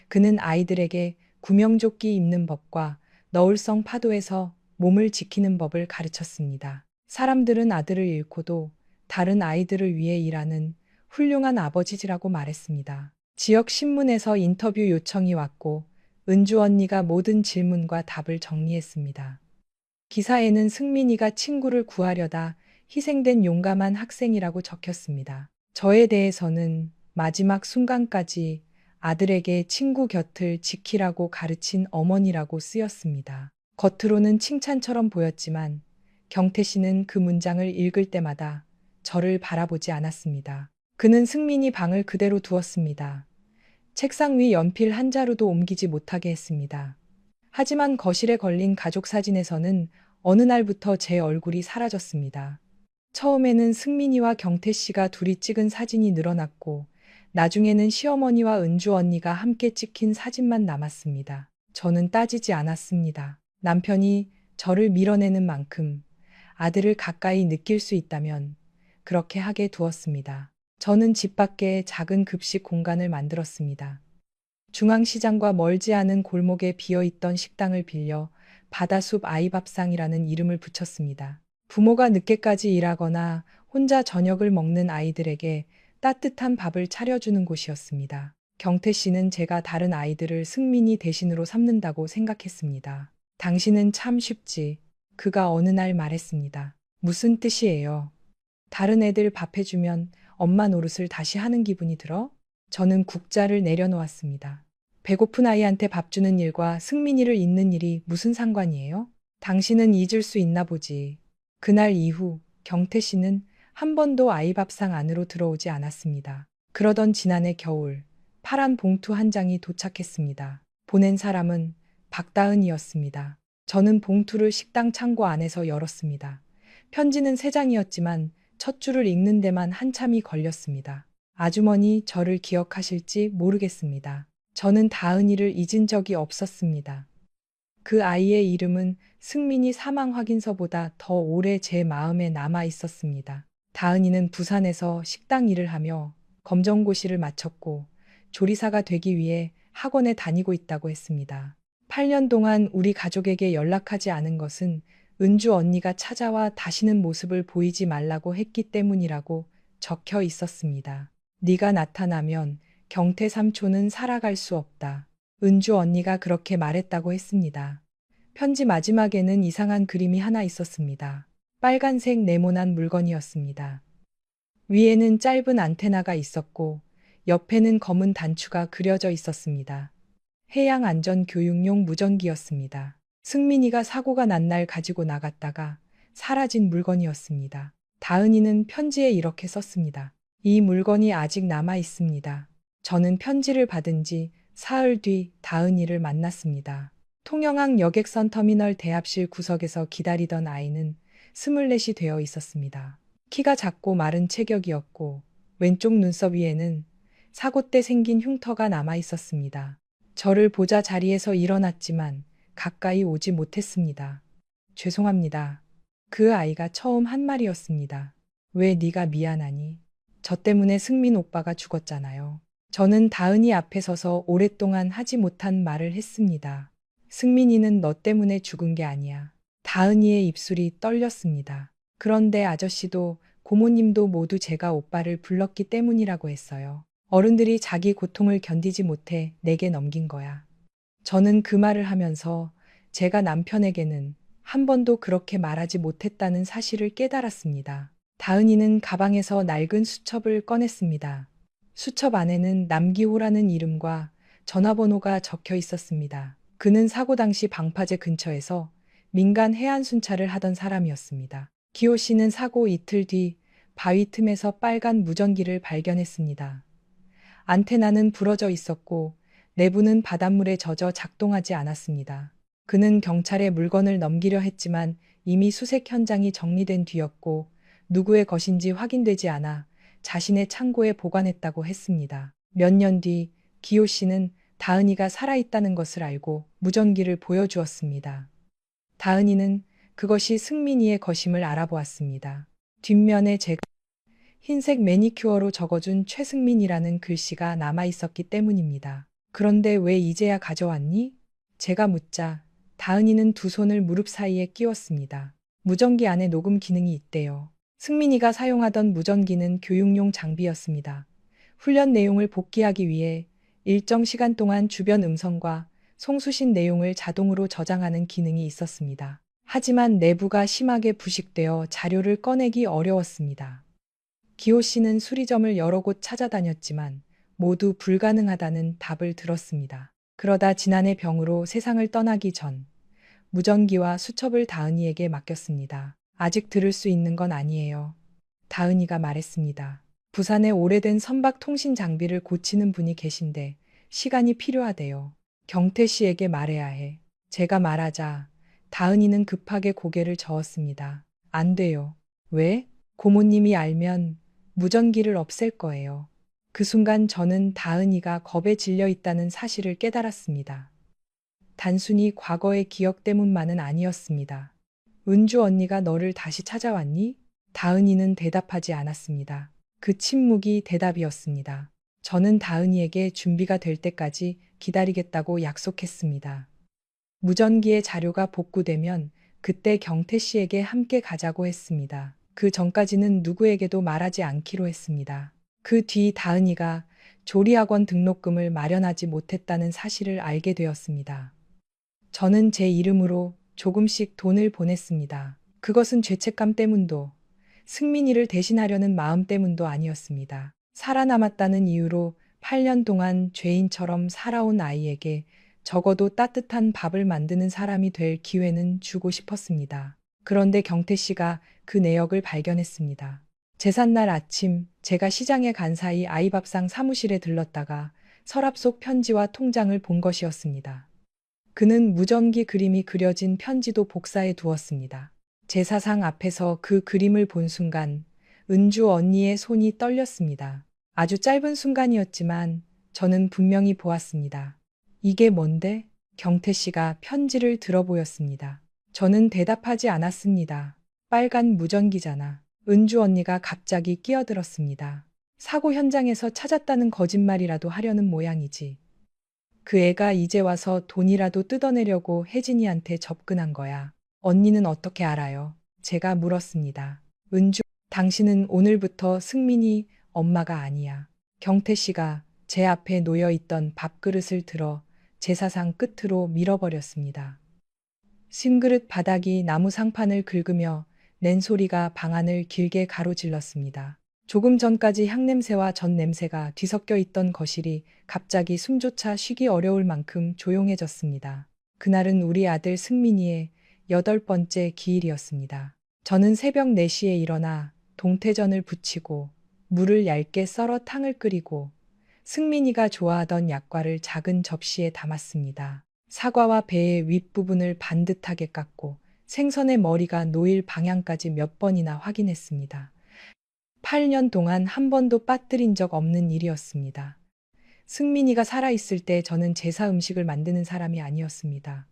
A: 그는 아이들에게 구명조끼 입는 법과 너울성 파도에서 몸을 지키는 법을 가르쳤습니다. 사람들은 아들을 잃고도 다른 아이들을 위해 일하는 훌륭한 아버지라고 말했습니다. 지역 신문에서 인터뷰 요청이 왔고 은주 언니가 모든 질문과 답을 정리했습니다. 기사에는 승민이가 친구를 구하려다 희생된 용감한 학생이라고 적혔습니다. 저에 대해서는 마지막 순간까지 아들에게 친구 곁을 지키라고 가르친 어머니라고 쓰였습니다. 겉으로는 칭찬처럼 보였지만 경태 씨는 그 문장을 읽을 때마다 저를 바라보지 않았습니다. 그는 승민이 방을 그대로 두었습니다. 책상 위 연필 한 자루도 옮기지 못하게 했습니다. 하지만 거실에 걸린 가족 사진에서는 어느 날부터 제 얼굴이 사라졌습니다. 처음에는 승민이와 경태 씨가 둘이 찍은 사진이 늘어났고 나중에는 시어머니와 은주 언니가 함께 찍힌 사진만 남았습니다. 저는 따지지 않았습니다. 남편이 저를 밀어내는 만큼 아들을 가까이 느낄 수 있다면 그렇게 하게 두었습니다. 저는 집 밖에 작은 급식 공간을 만들었습니다. 중앙시장과 멀지 않은 골목에 비어있던 식당을 빌려 바다숲 아이밥상이라는 이름을 붙였습니다. 부모가 늦게까지 일하거나 혼자 저녁을 먹는 아이들에게 따뜻한 밥을 차려주는 곳이었습니다. 경태 씨는 제가 다른 아이들을 승민이 대신으로 삼는다고 생각했습니다. 당신은 참 쉽지. 그가 어느 날 말했습니다. 무슨 뜻이에요? 다른 애들 밥 해주면 엄마 노릇을 다시 하는 기분이 들어? 저는 국자를 내려놓았습니다. 배고픈 아이한테 밥 주는 일과 승민이를 잊는 일이 무슨 상관이에요? 당신은 잊을 수 있나 보지. 그날 이후 경태 씨는 한 번도 아이 밥상 안으로 들어오지 않았습니다. 그러던 지난해 겨울 파란 봉투 한 장이 도착했습니다. 보낸 사람은 박다은이었습니다. 저는 봉투를 식당 창고 안에서 열었습니다. 편지는 3장이었지만 첫 줄을 읽는 데만 한참이 걸렸습니다. 아주머니 저를 기억하실지 모르겠습니다. 저는 다은이를 잊은 적이 없었습니다. 그 아이의 이름은 승민이 사망 확인서보다 더 오래 제 마음에 남아 있었습니다. 다은이는 부산에서 식당 일을 하며 검정고시를 마쳤고 조리사가 되기 위해 학원에 다니고 있다고 했습니다. 8년 동안 우리 가족에게 연락하지 않은 것은 은주 언니가 찾아와 다시는 모습을 보이지 말라고 했기 때문이라고 적혀 있었습니다. 네가 나타나면 경태 삼촌은 살아갈 수 없다. 은주 언니가 그렇게 말했다고 했습니다. 편지 마지막에는 이상한 그림이 하나 있었습니다. 빨간색 네모난 물건이었습니다. 위에는 짧은 안테나가 있었고 옆에는 검은 단추가 그려져 있었습니다. 해양안전교육용 무전기였습니다. 승민이가 사고가 난 날 가지고 나갔다가 사라진 물건이었습니다. 다은이는 편지에 이렇게 썼습니다. 이 물건이 아직 남아 있습니다. 저는 편지를 받은 지 사흘 뒤 다은이를 만났습니다. 통영항 여객선 터미널 대합실 구석에서 기다리던 아이는 24이 되어 있었습니다. 키가 작고 마른 체격이었고 왼쪽 눈썹 위에는 사고 때 생긴 흉터가 남아 있었습니다. 저를 보자 자리에서 일어났지만 가까이 오지 못했습니다. 죄송합니다. 그 아이가 처음 한 말이었습니다. 왜 네가 미안하니? 저 때문에 승민 오빠가 죽었잖아요. 저는 다은이 앞에 서서 오랫동안 하지 못한 말을 했습니다. 승민이는 너 때문에 죽은 게 아니야. 다은이의 입술이 떨렸습니다. 그런데 아저씨도 고모님도 모두 제가 오빠를 불렀기 때문이라고 했어요. 어른들이 자기 고통을 견디지 못해 내게 넘긴 거야. 저는 그 말을 하면서 제가 남편에게는 한 번도 그렇게 말하지 못했다는 사실을 깨달았습니다. 다은이는 가방에서 낡은 수첩을 꺼냈습니다. 수첩 안에는 남기호라는 이름과 전화번호가 적혀 있었습니다. 그는 사고 당시 방파제 근처에서 민간 해안 순찰을 하던 사람이었습니다. 기호 씨는 사고 이틀 뒤 바위 틈에서 빨간 무전기를 발견했습니다. 안테나는 부러져 있었고 내부는 바닷물에 젖어 작동하지 않았습니다. 그는 경찰에 물건을 넘기려 했지만 이미 수색 현장이 정리된 뒤였고 누구의 것인지 확인되지 않아 자신의 창고에 보관했다고 했습니다. 몇 년 뒤 기호 씨는 다은이가 살아있다는 것을 알고 무전기를 보여주었습니다. 다은이는 그것이 승민이의 것임을 알아보았습니다. 뒷면에 제가 흰색 매니큐어로 적어준 최승민이라는 글씨가 남아있었기 때문입니다. 그런데 왜 이제야 가져왔니? 제가 묻자 다은이는 두 손을 무릎 사이에 끼웠습니다. 무전기 안에 녹음 기능이 있대요. 승민이가 사용하던 무전기는 교육용 장비였습니다. 훈련 내용을 복기하기 위해 일정 시간 동안 주변 음성과 송수신 내용을 자동으로 저장하는 기능이 있었습니다. 하지만 내부가 심하게 부식되어 자료를 꺼내기 어려웠습니다. 기호 씨는 수리점을 여러 곳 찾아다녔지만 모두 불가능하다는 답을 들었습니다. 그러다 지난해 병으로 세상을 떠나기 전 무전기와 수첩을 다은이에게 맡겼습니다. 아직 들을 수 있는 건 아니에요. 다은이가 말했습니다. 부산에 오래된 선박 통신 장비를 고치는 분이 계신데 시간이 필요하대요. 경태 씨에게 말해야 해. 제가 말하자 다은이는 급하게 고개를 저었습니다. 안 돼요. 왜? 고모님이 알면 무전기를 없앨 거예요. 그 순간 저는 다은이가 겁에 질려 있다는 사실을 깨달았습니다. 단순히 과거의 기억 때문만은 아니었습니다. 은주 언니가 너를 다시 찾아왔니? 다은이는 대답하지 않았습니다. 그 침묵이 대답이었습니다. 저는 다은이에게 준비가 될 때까지 기다리겠다고 약속했습니다. 무전기의 자료가 복구되면 그때 경태 씨에게 함께 가자고 했습니다. 그 전까지는 누구에게도 말하지 않기로 했습니다. 그 뒤 다은이가 조리학원 등록금을 마련하지 못했다는 사실을 알게 되었습니다. 저는 제 이름으로 조금씩 돈을 보냈습니다. 그것은 죄책감 때문도 승민이를 대신하려는 마음 때문도 아니었습니다. 살아남았다는 이유로 8년 동안 죄인처럼 살아온 아이에게 적어도 따뜻한 밥을 만드는 사람이 될 기회는 주고 싶었습니다. 그런데 경태 씨가 그 내역을 발견했습니다. 제삿날 아침 제가 시장에 간 사이 아이밥상 사무실에 들렀다가 서랍 속 편지와 통장을 본 것이었습니다. 그는 무전기 그림이 그려진 편지도 복사해 두었습니다. 제사상 앞에서 그 그림을 본 순간 은주 언니의 손이 떨렸습니다. 아주 짧은 순간이었지만 저는 분명히 보았습니다. 이게 뭔데? 경태 씨가 편지를 들어 보였습니다. 저는 대답하지 않았습니다. 빨간 무전기잖아. 은주 언니가 갑자기 끼어들었습니다. 사고 현장에서 찾았다는 거짓말이라도 하려는 모양이지. 그 애가 이제 와서 돈이라도 뜯어내려고 혜진이한테 접근한 거야. 언니는 어떻게 알아요? 제가 물었습니다. 은주, 당신은 오늘부터 승민이 엄마가 아니야. 경태 씨가 제 앞에 놓여 있던 밥그릇을 들어 제사상 끝으로 밀어버렸습니다. 싱그릇 바닥이 나무 상판을 긁으며 낸 소리가 방안을 길게 가로질렀습니다. 조금 전까지 향냄새와 전 냄새가 뒤섞여 있던 거실이 갑자기 숨조차 쉬기 어려울 만큼 조용해졌습니다. 그날은 우리 아들 승민이의 8번째 기일이었습니다. 저는 새벽 4시에 일어나 동태전을 부치고 물을 얇게 썰어 탕을 끓이고 승민이가 좋아하던 약과를 작은 접시에 담았습니다. 사과와 배의 윗부분을 반듯하게 깎고 생선의 머리가 놓일 방향까지 몇 번이나 확인했습니다. 8년 동안 한 번도 빠뜨린 적 없는 일이었습니다. 승민이가 살아있을 때 저는 제사 음식을 만드는 사람이 아니었습니다.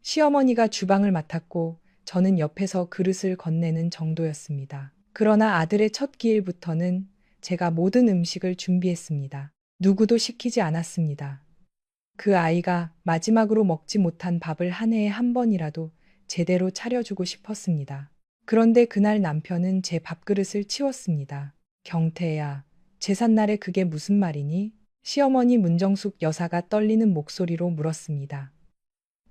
A: 시어머니가 주방을 맡았고 저는 옆에서 그릇을 건네는 정도였습니다. 그러나 아들의 첫 기일부터는 제가 모든 음식을 준비했습니다. 누구도 시키지 않았습니다. 그 아이가 마지막으로 먹지 못한 밥을 한 해에 한 번이라도 제대로 차려주고 싶었습니다. 그런데 그날 남편은 제 밥그릇을 치웠습니다. 경태야, 제삿날에 그게 무슨 말이니? 시어머니 문정숙 여사가 떨리는 목소리로 물었습니다.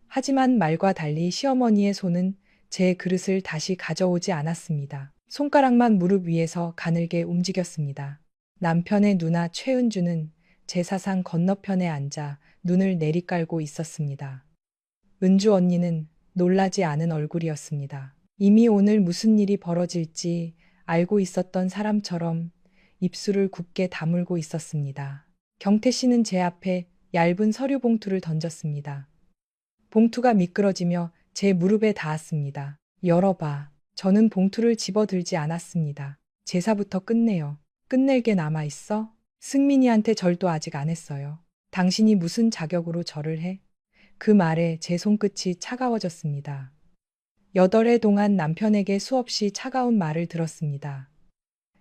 A: 하지만 말과 달리 시어머니의 손은 제 그릇을 다시 가져오지 않았습니다. 손가락만 무릎 위에서 가늘게 움직였습니다. 남편의 누나 최은주는 제사상 건너편에 앉아 눈을 내리깔고 있었습니다. 은주 언니는 놀라지 않은 얼굴이었습니다. 이미 오늘 무슨 일이 벌어질지 알고 있었던 사람처럼 입술을 굳게 다물고 있었습니다. 경태 씨는 제 앞에 얇은 서류 봉투를 던졌습니다. 봉투가 미끄러지며 제 무릎에 닿았습니다. 열어봐. 저는 봉투를 집어들지 않았습니다. 제사부터 끝내요. 끝낼 게 남아있어? 승민이한테 절도 아직 안 했어요. 당신이 무슨 자격으로 절을 해? 그 말에 제 손끝이 차가워졌습니다. 8해 동안 남편에게 수없이 차가운 말을 들었습니다.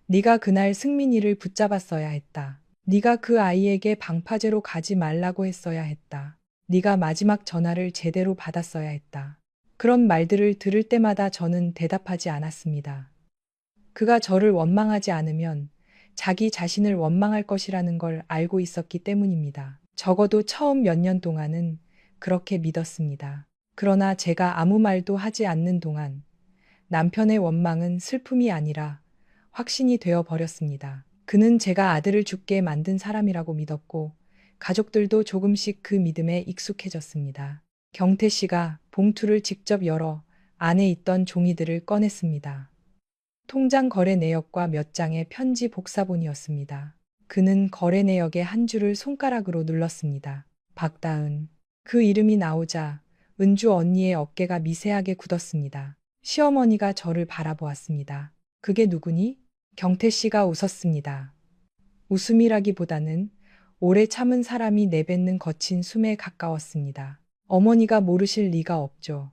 A: 네가 그날 승민이를 붙잡았어야 했다. 네가 그 아이에게 방파제로 가지 말라고 했어야 했다. 네가 마지막 전화를 제대로 받았어야 했다. 그런 말들을 들을 때마다 저는 대답하지 않았습니다. 그가 저를 원망하지 않으면 자기 자신을 원망할 것이라는 걸 알고 있었기 때문입니다. 적어도 처음 몇 년 동안은 그렇게 믿었습니다. 그러나 제가 아무 말도 하지 않는 동안 남편의 원망은 슬픔이 아니라 확신이 되어 버렸습니다. 그는 제가 아들을 죽게 만든 사람이라고 믿었고 가족들도 조금씩 그 믿음에 익숙해졌습니다. 경태 씨가 봉투를 직접 열어 안에 있던 종이들을 꺼냈습니다. 통장 거래 내역과 몇 장의 편지 복사본이었습니다. 그는 거래 내역의 한 줄을 손가락으로 눌렀습니다. 박다은. 그 이름이 나오자 은주 언니의 어깨가 미세하게 굳었습니다. 시어머니가 저를 바라보았습니다. 그게 누구니? 경태 씨가 웃었습니다. 웃음이라기보다는 오래 참은 사람이 내뱉는 거친 숨에 가까웠습니다. 어머니가 모르실 리가 없죠.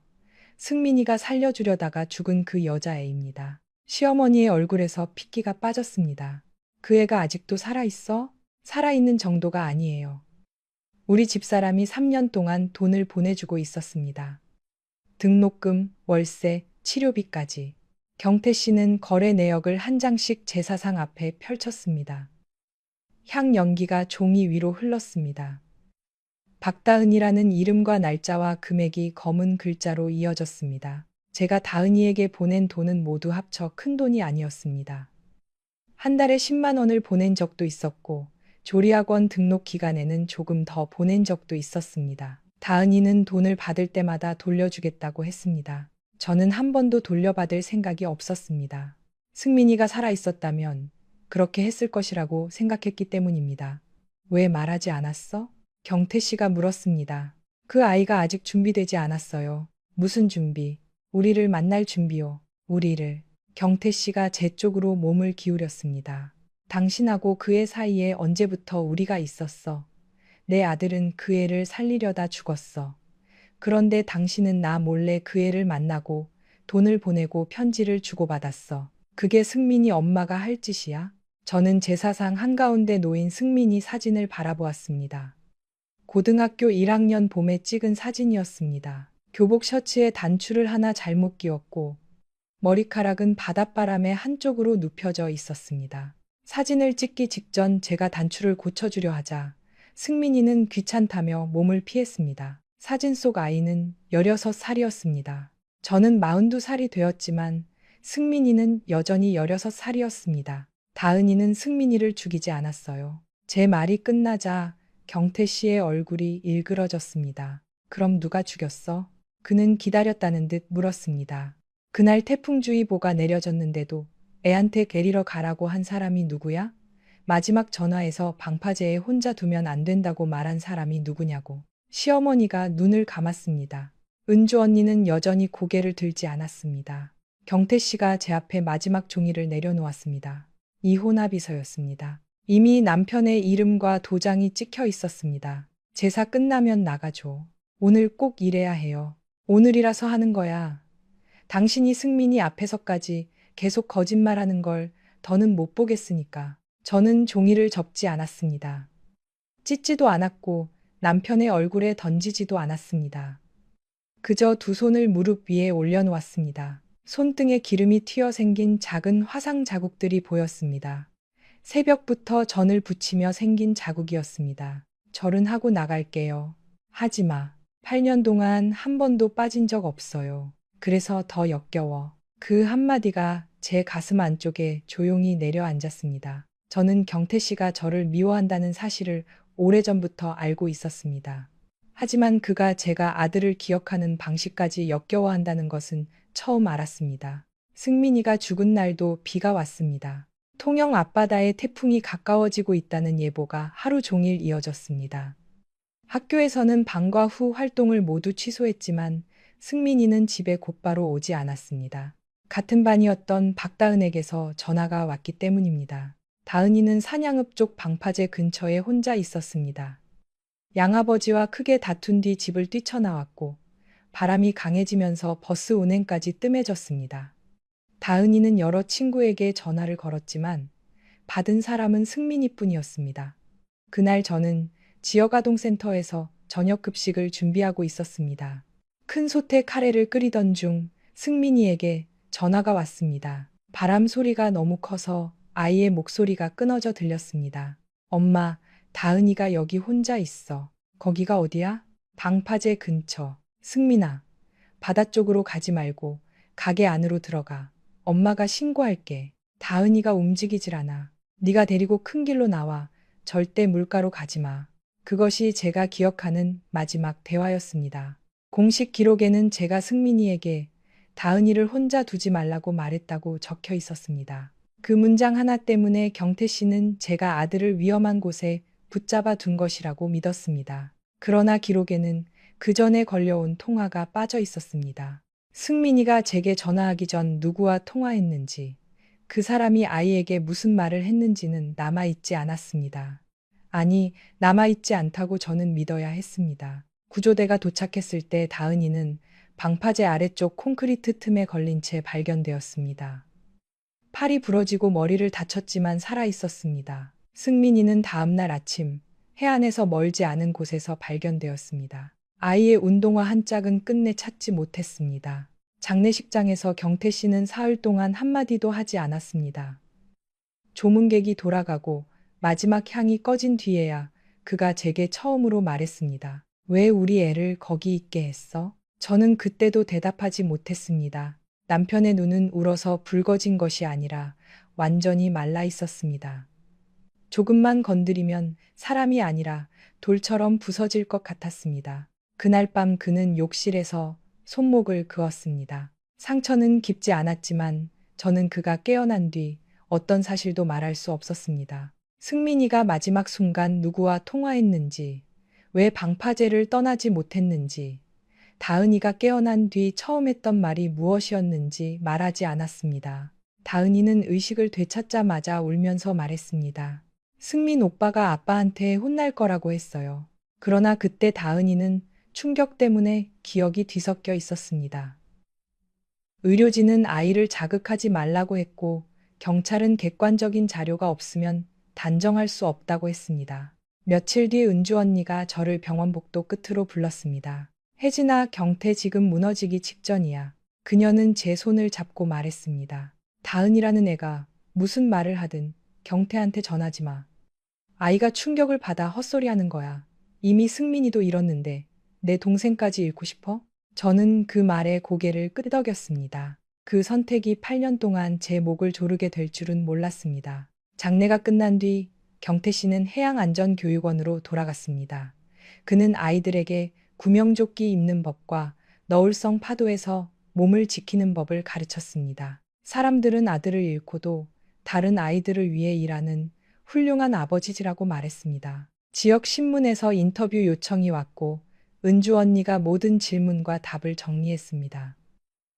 A: 승민이가 살려주려다가 죽은 그 여자애입니다. 시어머니의 얼굴에서 핏기가 빠졌습니다. 그 애가 아직도 살아있어? 살아있는 정도가 아니에요. 우리 집사람이 3년 동안 돈을 보내주고 있었습니다. 등록금, 월세, 치료비까지. 경태 씨는 거래 내역을 한 장씩 제사상 앞에 펼쳤습니다. 향 연기가 종이 위로 흘렀습니다. 박다은이라는 이름과 날짜와 금액이 검은 글자로 이어졌습니다. 제가 다은이에게 보낸 돈은 모두 합쳐 큰 돈이 아니었습니다. 한 달에 10만 원을 보낸 적도 있었고 조리학원 등록 기간에는 조금 더 보낸 적도 있었습니다. 다은이는 돈을 받을 때마다 돌려주겠다고 했습니다. 저는 한 번도 돌려받을 생각이 없었습니다. 승민이가 살아있었다면 그렇게 했을 것이라고 생각했기 때문입니다. 왜 말하지 않았어? 경태 씨가 물었습니다. 그 아이가 아직 준비되지 않았어요. 무슨 준비? 우리를 만날 준비요. 우리를. 경태 씨가 제 쪽으로 몸을 기울였습니다. 당신하고 그 애 사이에 언제부터 우리가 있었어. 내 아들은 그 애를 살리려다 죽었어. 그런데 당신은 나 몰래 그 애를 만나고 돈을 보내고 편지를 주고받았어. 그게 승민이 엄마가 할 짓이야? 저는 제사상 한가운데 놓인 승민이 사진을 바라보았습니다. 고등학교 1학년 봄에 찍은 사진이었습니다. 교복 셔츠에 단추를 하나 잘못 끼웠고 머리카락은 바닷바람에 한쪽으로 눕혀져 있었습니다. 사진을 찍기 직전 제가 단추를 고쳐주려 하자 승민이는 귀찮다며 몸을 피했습니다. 사진 속 아이는 16살이었습니다. 저는 42살이 되었지만 승민이는 여전히 16살이었습니다. 다은이는 승민이를 죽이지 않았어요. 제 말이 끝나자 경태 씨의 얼굴이 일그러졌습니다. 그럼 누가 죽였어? 그는 기다렸다는 듯 물었습니다. 그날 태풍주의보가 내려졌는데도 애한테 데리러 가라고 한 사람이 누구야? 마지막 전화에서 방파제에 혼자 두면 안 된다고 말한 사람이 누구냐고. 시어머니가 눈을 감았습니다. 은주 언니는 여전히 고개를 들지 않았습니다. 경태 씨가 제 앞에 마지막 종이를 내려놓았습니다. 이혼합의서였습니다. 이미 남편의 이름과 도장이 찍혀 있었습니다. 제사 끝나면 나가줘. 오늘 꼭 이래야 해요. 오늘이라서 하는 거야. 당신이 승민이 앞에서까지 계속 거짓말하는 걸 더는 못 보겠으니까. 저는 종이를 접지 않았습니다. 찢지도 않았고 남편의 얼굴에 던지지도 않았습니다. 그저 두 손을 무릎 위에 올려놓았습니다. 손등에 기름이 튀어 생긴 작은 화상 자국들이 보였습니다. 새벽부터 전을 붙이며 생긴 자국이었습니다. 절은 하고 나갈게요. 하지 마. 8년 동안 한 번도 빠진 적 없어요. 그래서 더 역겨워. 그 한마디가 제 가슴 안쪽에 조용히 내려앉았습니다. 저는 경태 씨가 저를 미워한다는 사실을 오래전부터 알고 있었습니다. 하지만 그가 제가 아들을 기억하는 방식까지 역겨워한다는 것은 처음 알았습니다. 승민이가 죽은 날도 비가 왔습니다. 통영 앞바다에 태풍이 가까워지고 있다는 예보가 하루 종일 이어졌습니다. 학교에서는 방과 후 활동을 모두 취소했지만 승민이는 집에 곧바로 오지 않았습니다. 같은 반이었던 박다은에게서 전화가 왔기 때문입니다. 다은이는 산양읍 쪽 방파제 근처에 혼자 있었습니다. 양아버지와 크게 다툰 뒤 집을 뛰쳐나왔고 바람이 강해지면서 버스 운행까지 뜸해졌습니다. 다은이는 여러 친구에게 전화를 걸었지만 받은 사람은 승민이뿐이었습니다. 그날 저는 지역아동센터에서 저녁 급식을 준비하고 있었습니다. 큰 솥에 카레를 끓이던 중 승민이에게 전화가 왔습니다. 바람 소리가 너무 커서 아이의 목소리가 끊어져 들렸습니다. 엄마, 다은이가 여기 혼자 있어. 거기가 어디야? 방파제 근처. 승민아, 바다 쪽으로 가지 말고 가게 안으로 들어가. 엄마가 신고할게. 다은이가 움직이질 않아. 네가 데리고 큰 길로 나와. 절대 물가로 가지 마. 그것이 제가 기억하는 마지막 대화였습니다. 공식 기록에는 제가 승민이에게 다은이를 혼자 두지 말라고 말했다고 적혀 있었습니다. 그 문장 하나 때문에 경태 씨는 제가 아들을 위험한 곳에 붙잡아 둔 것이라고 믿었습니다. 그러나 기록에는 그 전에 걸려온 통화가 빠져 있었습니다. 승민이가 제게 전화하기 전 누구와 통화했는지, 그 사람이 아이에게 무슨 말을 했는지는 남아있지 않았습니다. 아니, 남아있지 않다고 저는 믿어야 했습니다. 구조대가 도착했을 때 다은이는 방파제 아래쪽 콘크리트 틈에 걸린 채 발견되었습니다. 팔이 부러지고 머리를 다쳤지만 살아 있었습니다. 승민이는 다음날 아침 해안에서 멀지 않은 곳에서 발견되었습니다. 아이의 운동화 한 짝은 끝내 찾지 못했습니다. 장례식장에서 경태 씨는 사흘 동안 한마디도 하지 않았습니다. 조문객이 돌아가고 마지막 향이 꺼진 뒤에야 그가 제게 처음으로 말했습니다. 왜 우리 애를 거기 있게 했어? 저는 그때도 대답하지 못했습니다. 남편의 눈은 울어서 붉어진 것이 아니라 완전히 말라 있었습니다. 조금만 건드리면 사람이 아니라 돌처럼 부서질 것 같았습니다. 그날 밤 그는 욕실에서 손목을 그었습니다. 상처는 깊지 않았지만 저는 그가 깨어난 뒤 어떤 사실도 말할 수 없었습니다. 승민이가 마지막 순간 누구와 통화했는지, 왜 방파제를 떠나지 못했는지, 다은이가 깨어난 뒤 처음 했던 말이 무엇이었는지 말하지 않았습니다. 다은이는 의식을 되찾자마자 울면서 말했습니다. 승민 오빠가 아빠한테 혼날 거라고 했어요. 그러나 그때 다은이는 충격 때문에 기억이 뒤섞여 있었습니다. 의료진은 아이를 자극하지 말라고 했고 경찰은 객관적인 자료가 없으면 단정할 수 없다고 했습니다. 며칠 뒤 은주 언니가 저를 병원 복도 끝으로 불렀습니다. 혜진아, 경태 지금 무너지기 직전이야. 그녀는 제 손을 잡고 말했습니다. 다은이라는 애가 무슨 말을 하든 경태한테 전하지 마. 아이가 충격을 받아 헛소리하는 거야. 이미 승민이도 잃었는데 내 동생까지 잃고 싶어? 저는 그 말에 고개를 끄덕였습니다. 그 선택이 8년 동안 제 목을 조르게 될 줄은 몰랐습니다. 장례가 끝난 뒤 경태 씨는 해양안전교육원으로 돌아갔습니다. 그는 아이들에게 구명조끼 입는 법과 너울성 파도에서 몸을 지키는 법을 가르쳤습니다. 사람들은 아들을 잃고도 다른 아이들을 위해 일하는 훌륭한 아버지라고 말했습니다. 지역 신문에서 인터뷰 요청이 왔고 은주 언니가 모든 질문과 답을 정리했습니다.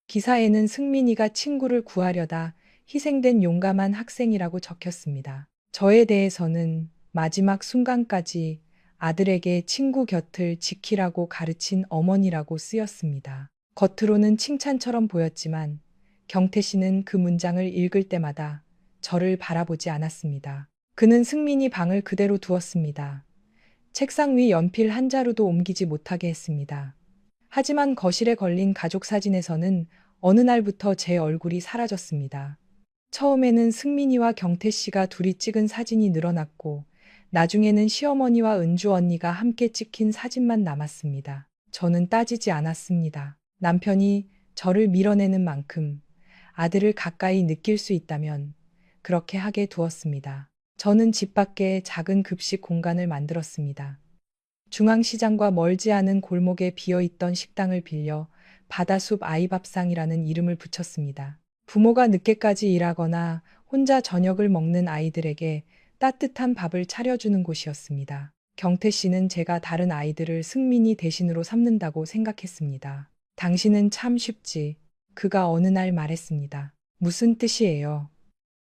A: 기사에는 승민이가 친구를 구하려다 희생된 용감한 학생이라고 적혔습니다. 저에 대해서는 마지막 순간까지 아들에게 친구 곁을 지키라고 가르친 어머니라고 쓰였습니다. 겉으로는 칭찬처럼 보였지만 경태 씨는 그 문장을 읽을 때마다 저를 바라보지 않았습니다. 그는 승민이 방을 그대로 두었습니다. 책상 위 연필 한 자루도 옮기지 못하게 했습니다. 하지만 거실에 걸린 가족 사진에서는 어느 날부터 제 얼굴이 사라졌습니다. 처음에는 승민이와 경태 씨가 둘이 찍은 사진이 늘어났고 나중에는 시어머니와 은주 언니가 함께 찍힌 사진만 남았습니다. 저는 따지지 않았습니다. 남편이 저를 밀어내는 만큼 아들을 가까이 느낄 수 있다면 그렇게 하게 두었습니다. 저는 집 밖에 작은 급식 공간을 만들었습니다. 중앙시장과 멀지 않은 골목에 비어있던 식당을 빌려 바다숲 아이밥상이라는 이름을 붙였습니다. 부모가 늦게까지 일하거나 혼자 저녁을 먹는 아이들에게 따뜻한 밥을 차려주는 곳이었습니다. 경태 씨는 제가 다른 아이들을 승민이 대신으로 삼는다고 생각했습니다. 당신은 참 쉽지. 그가 어느 날 말했습니다. 무슨 뜻이에요?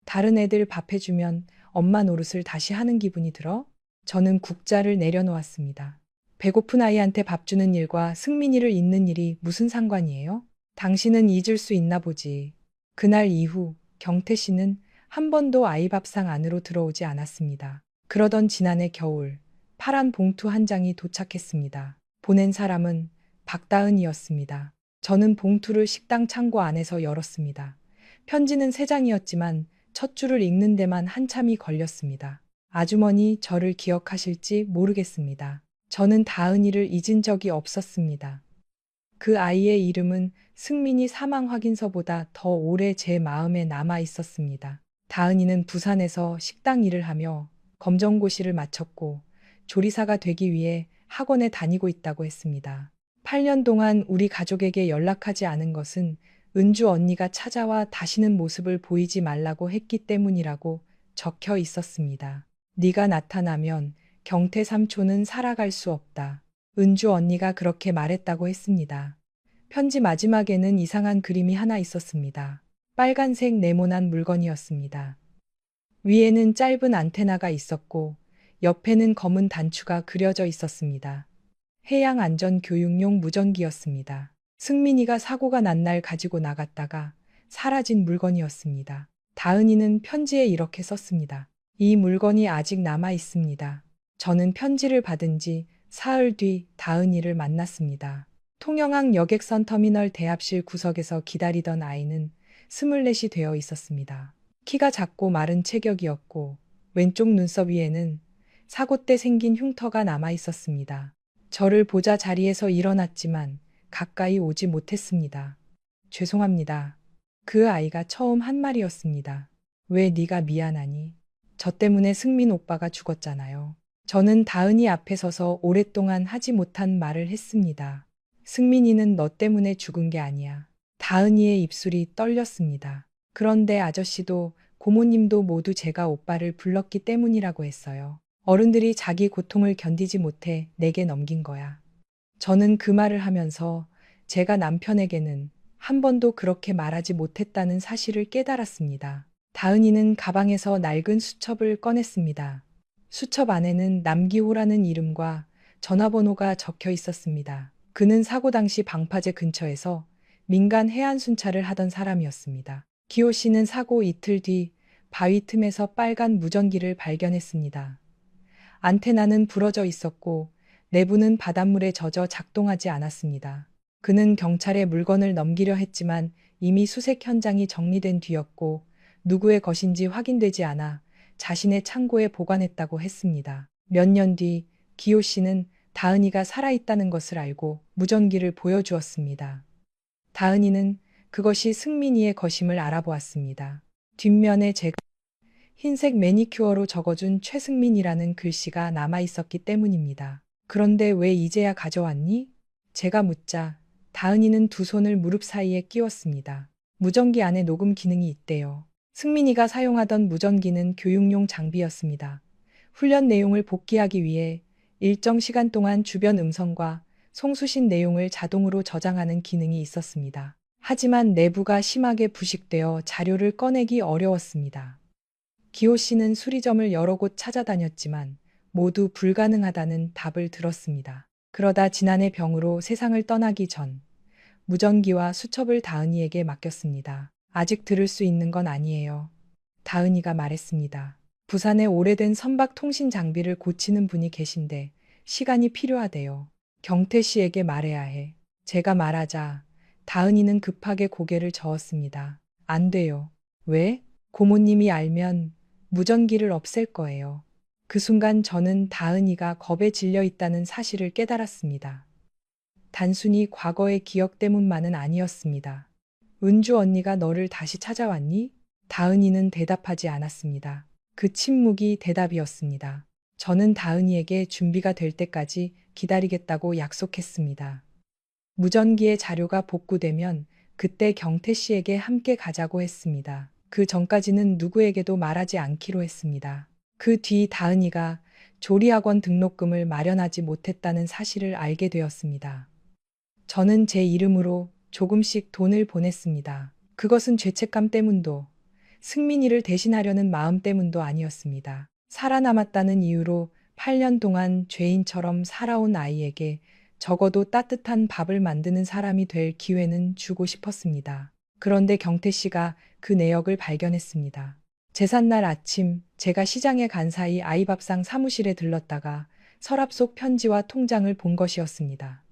A: 다른 애들 밥 해주면 엄마 노릇을 다시 하는 기분이 들어? 저는 국자를 내려놓았습니다. 배고픈 아이한테 밥 주는 일과 승민이를 잇는 일이 무슨 상관이에요? 당신은 잊을 수 있나 보지. 그날 이후 경태 씨는 한 번도 아이 밥상 안으로 들어오지 않았습니다. 그러던 지난해 겨울, 파란 봉투 한 장이 도착했습니다. 보낸 사람은 박다은이었습니다. 저는 봉투를 식당 창고 안에서 열었습니다. 편지는 세 장이었지만 첫 줄을 읽는 데만 한참이 걸렸습니다. 아주머니 저를 기억하실지 모르겠습니다. 저는 다은이를 잊은 적이 없었습니다. 그 아이의 이름은 승민이 사망 확인서보다 더 오래 제 마음에 남아 있었습니다. 다은이는 부산에서 식당 일을 하며 검정고시를 마쳤고 조리사가 되기 위해 학원에 다니고 있다고 했습니다. 8년 동안 우리 가족에게 연락하지 않은 것은 은주 언니가 찾아와 다시는 모습을 보이지 말라고 했기 때문이라고 적혀 있었습니다. 네가 나타나면 경태 삼촌은 살아갈 수 없다. 은주 언니가 그렇게 말했다고 했습니다. 편지 마지막에는 이상한 그림이 하나 있었습니다. 빨간색 네모난 물건이었습니다. 위에는 짧은 안테나가 있었고 옆에는 검은 단추가 그려져 있었습니다. 해양안전교육용 무전기였습니다. 승민이가 사고가 난 날 가지고 나갔다가 사라진 물건이었습니다. 다은이는 편지에 이렇게 썼습니다. 이 물건이 아직 남아 있습니다. 저는 편지를 받은 지 사흘 뒤 다은이를 만났습니다. 통영항 여객선 터미널 대합실 구석에서 기다리던 아이는 24이 되어 있었습니다. 키가 작고 마른 체격이었고 왼쪽 눈썹 위에는 사고 때 생긴 흉터가 남아 있었습니다. 저를 보자 자리에서 일어났지만 가까이 오지 못했습니다. 죄송합니다. 그 아이가 처음 한 말이었습니다. 왜 네가 미안하니? 저 때문에 승민 오빠가 죽었잖아요. 저는 다은이 앞에 서서 오랫동안 하지 못한 말을 했습니다. 승민이는 너 때문에 죽은 게 아니야. 다은이의 입술이 떨렸습니다. 그런데 아저씨도 고모님도 모두 제가 오빠를 불렀기 때문이라고 했어요. 어른들이 자기 고통을 견디지 못해 내게 넘긴 거야. 저는 그 말을 하면서 제가 남편에게는 한 번도 그렇게 말하지 못했다는 사실을 깨달았습니다. 다은이는 가방에서 낡은 수첩을 꺼냈습니다. 수첩 안에는 남기호라는 이름과 전화번호가 적혀 있었습니다. 그는 사고 당시 방파제 근처에서 민간 해안 순찰을 하던 사람이었습니다. 기호 씨는 사고 이틀 뒤 바위 틈에서 빨간 무전기를 발견했습니다. 안테나는 부러져 있었고 내부는 바닷물에 젖어 작동하지 않았습니다. 그는 경찰에 물건을 넘기려 했지만 이미 수색 현장이 정리된 뒤였고 누구의 것인지 확인되지 않아 자신의 창고에 보관했다고 했습니다. 몇 년 뒤 기호 씨는 다은이가 살아있다는 것을 알고 무전기를 보여주었습니다. 다은이는 그것이 승민이의 것임을 알아보았습니다. 뒷면에 제가 흰색 매니큐어로 적어준 최승민이라는 글씨가 남아 있었기 때문입니다. 그런데 왜 이제야 가져왔니? 제가 묻자 다은이는 두 손을 무릎 사이에 끼웠습니다. 무전기 안에 녹음 기능이 있대요. 승민이가 사용하던 무전기는 교육용 장비였습니다. 훈련 내용을 복기하기 위해 일정 시간 동안 주변 음성과 송수신 내용을 자동으로 저장하는 기능이 있었습니다. 하지만 내부가 심하게 부식되어 자료를 꺼내기 어려웠습니다. 기호 씨는 수리점을 여러 곳 찾아다녔지만 모두 불가능하다는 답을 들었습니다. 그러다 지난해 병으로 세상을 떠나기 전 무전기와 수첩을 다은이에게 맡겼습니다. 아직 들을 수 있는 건 아니에요. 다은이가 말했습니다. 부산에 오래된 선박 통신 장비를 고치는 분이 계신데 시간이 필요하대요. 경태 씨에게 말해야 해. 제가 말하자 다은이는 급하게 고개를 저었습니다. 안 돼요. 왜? 고모님이 알면 무전기를 없앨 거예요. 그 순간 저는 다은이가 겁에 질려 있다는 사실을 깨달았습니다. 단순히 과거의 기억 때문만은 아니었습니다. 은주 언니가 너를 다시 찾아왔니? 다은이는 대답하지 않았습니다. 그 침묵이 대답이었습니다. 저는 다은이에게 준비가 될 때까지 기다리겠다고 약속했습니다. 무전기의 자료가 복구되면 그때 경태 씨에게 함께 가자고 했습니다. 그 전까지는 누구에게도 말하지 않기로 했습니다. 그 뒤 다은이가 조리학원 등록금을 마련하지 못했다는 사실을 알게 되었습니다. 저는 제 이름으로 조금씩 돈을 보냈습니다. 그것은 죄책감 때문도 승민이를 대신하려는 마음 때문도 아니었습니다. 살아남았다는 이유로 8년 동안 죄인처럼 살아온 아이에게 적어도 따뜻한 밥을 만드는 사람이 될 기회는 주고 싶었습니다. 그런데 경태 씨가 그 내역을 발견했습니다. 제삿날 아침 제가 시장에 간 사이 아이밥상 사무실에 들렀다가 서랍 속 편지와 통장을 본 것이었습니다.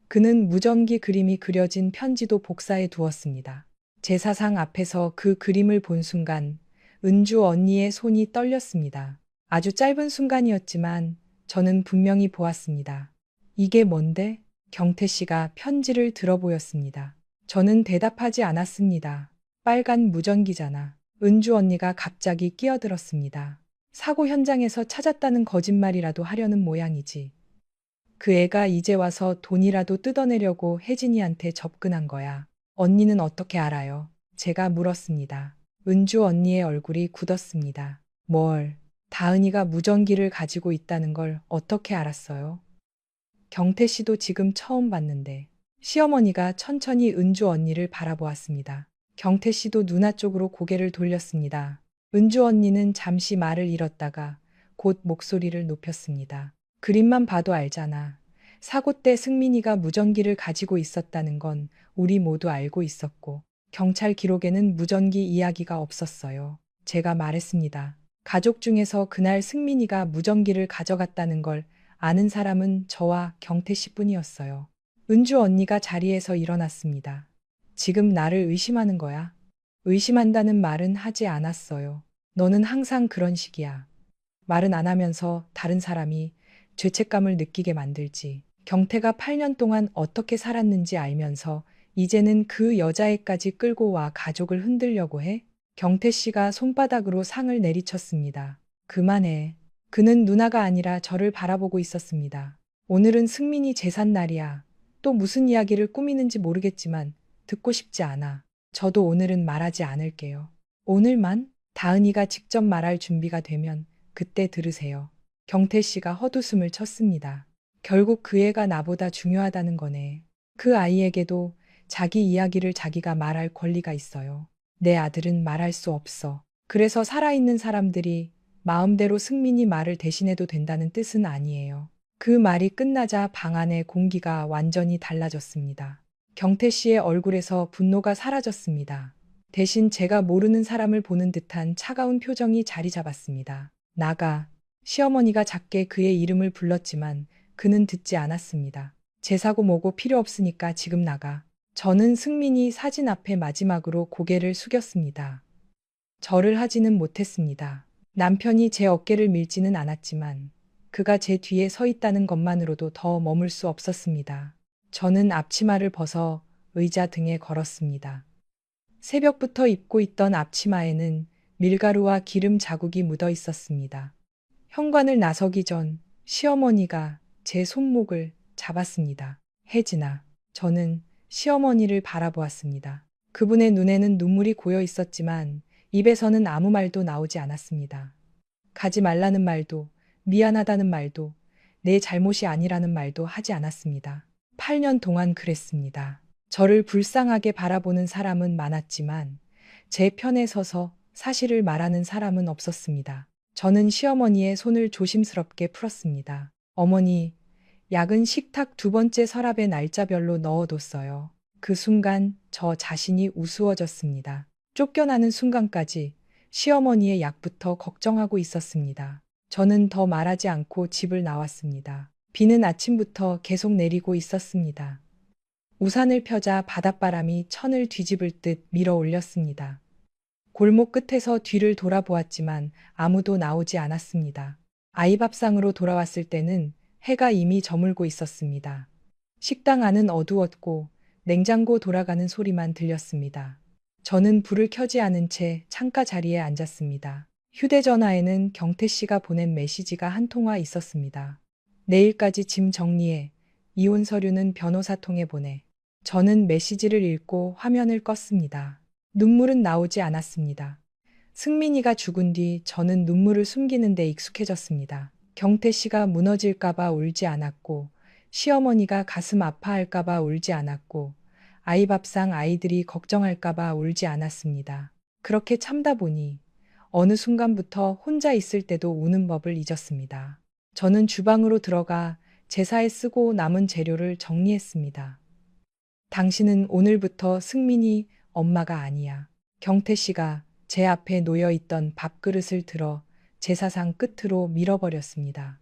A: 그는 무전기 그림이 그려진 편지도 복사해 두었습니다. 제사상 앞에서 그 그림을 본 순간 은주 언니의 손이 떨렸습니다. 아주 짧은 순간이었지만 저는 분명히 보았습니다. 이게 뭔데? 경태 씨가 편지를 들어 보였습니다. 저는 대답하지 않았습니다. 빨간 무전기잖아. 은주 언니가 갑자기 끼어들었습니다. 사고 현장에서 찾았다는 거짓말이라도 하려는 모양이지. 그 애가 이제 와서 돈이라도 뜯어내려고 혜진이한테 접근한 거야. 언니는 어떻게 알아요? 제가 물었습니다. 은주 언니의 얼굴이 굳었습니다. 뭘? 다은이가 무전기를 가지고 있다는 걸 어떻게 알았어요? 경태 씨도 지금 처음 봤는데. 시어머니가 천천히 은주 언니를 바라보았습니다. 경태 씨도 누나 쪽으로 고개를 돌렸습니다. 은주 언니는 잠시 말을 잃었다가 곧 목소리를 높였습니다. 그림만 봐도 알잖아. 사고 때 승민이가 무전기를 가지고 있었다는 건 우리 모두 알고 있었고, 경찰 기록에는 무전기 이야기가 없었어요. 제가 말했습니다. 가족 중에서 그날 승민이가 무전기를 가져갔다는 걸 아는 사람은 저와 경태 씨뿐이었어요. 은주 언니가 자리에서 일어났습니다. 지금 나를 의심하는 거야? 의심한다는 말은 하지 않았어요. 너는 항상 그런 식이야. 말은 안 하면서 다른 사람이 죄책감을 느끼게 만들지. 경태가 8년 동안 어떻게 살았는지 알면서 이제는 그 여자애까지 끌고 와 가족을 흔들려고 해? 경태 씨가 손바닥으로 상을 내리쳤습니다. 그만해. 그는 누나가 아니라 저를 바라보고 있었습니다. 오늘은 승민이 제삿날이야. 또 무슨 이야기를 꾸미는지 모르겠지만 듣고 싶지 않아. 저도 오늘은 말하지 않을게요. 오늘만? 다은이가 직접 말할 준비가 되면 그때 들으세요. 경태 씨가 헛웃음을 쳤습니다. 결국 그 애가 나보다 중요하다는 거네. 그 아이에게도 자기 이야기를 자기가 말할 권리가 있어요. 내 아들은 말할 수 없어. 그래서 살아있는 사람들이 마음대로 승민이 말을 대신해도 된다는 뜻은 아니에요. 그 말이 끝나자 방 안의 공기가 완전히 달라졌습니다. 경태 씨의 얼굴에서 분노가 사라졌습니다. 대신 제가 모르는 사람을 보는 듯한 차가운 표정이 자리 잡았습니다. 나가. 시어머니가 작게 그의 이름을 불렀지만 그는 듣지 않았습니다. 제 사고 뭐고 필요 없으니까 지금 나가. 저는 승민이 사진 앞에 마지막으로 고개를 숙였습니다. 절을 하지는 못했습니다. 남편이 제 어깨를 밀지는 않았지만 그가 제 뒤에 서 있다는 것만으로도 더 머물 수 없었습니다. 저는 앞치마를 벗어 의자 등에 걸었습니다. 새벽부터 입고 있던 앞치마에는 밀가루와 기름 자국이 묻어 있었습니다. 현관을 나서기 전 시어머니가 제 손목을 잡았습니다. 혜진아. 저는 시어머니를 바라보았습니다. 그분의 눈에는 눈물이 고여 있었지만 입에서는 아무 말도 나오지 않았습니다. 가지 말라는 말도, 미안하다는 말도, 내 잘못이 아니라는 말도 하지 않았습니다. 8년 동안 그랬습니다. 저를 불쌍하게 바라보는 사람은 많았지만 제 편에 서서 사실을 말하는 사람은 없었습니다. 저는 시어머니의 손을 조심스럽게 풀었습니다. 어머니, 약은 식탁 두 번째 서랍에 날짜별로 넣어뒀어요. 그 순간 저 자신이 우스워졌습니다. 쫓겨나는 순간까지 시어머니의 약부터 걱정하고 있었습니다. 저는 더 말하지 않고 집을 나왔습니다. 비는 아침부터 계속 내리고 있었습니다. 우산을 펴자 바닷바람이 천을 뒤집을 듯 밀어 올렸습니다. 골목 끝에서 뒤를 돌아보았지만 아무도 나오지 않았습니다. 아이밥상으로 돌아왔을 때는 해가 이미 저물고 있었습니다. 식당 안은 어두웠고 냉장고 돌아가는 소리만 들렸습니다. 저는 불을 켜지 않은 채 창가 자리에 앉았습니다. 휴대전화에는 경태 씨가 보낸 메시지가 한 통화 있었습니다. 내일까지 짐 정리해. 이혼 서류는 변호사 통해 보내. 저는 메시지를 읽고 화면을 껐습니다. 눈물은 나오지 않았습니다. 승민이가 죽은 뒤 저는 눈물을 숨기는 데 익숙해졌습니다. 경태 씨가 무너질까봐 울지 않았고, 시어머니가 가슴 아파할까봐 울지 않았고, 아이밥상 아이들이 걱정할까봐 울지 않았습니다. 그렇게 참다 보니 어느 순간부터 혼자 있을 때도 우는 법을 잊었습니다. 저는 주방으로 들어가 제사에 쓰고 남은 재료를 정리했습니다. 당신은 오늘부터 승민이 엄마가 아니야. 경태 씨가 제 앞에 놓여 있던 밥그릇을 들어 제사상 끝으로 밀어버렸습니다.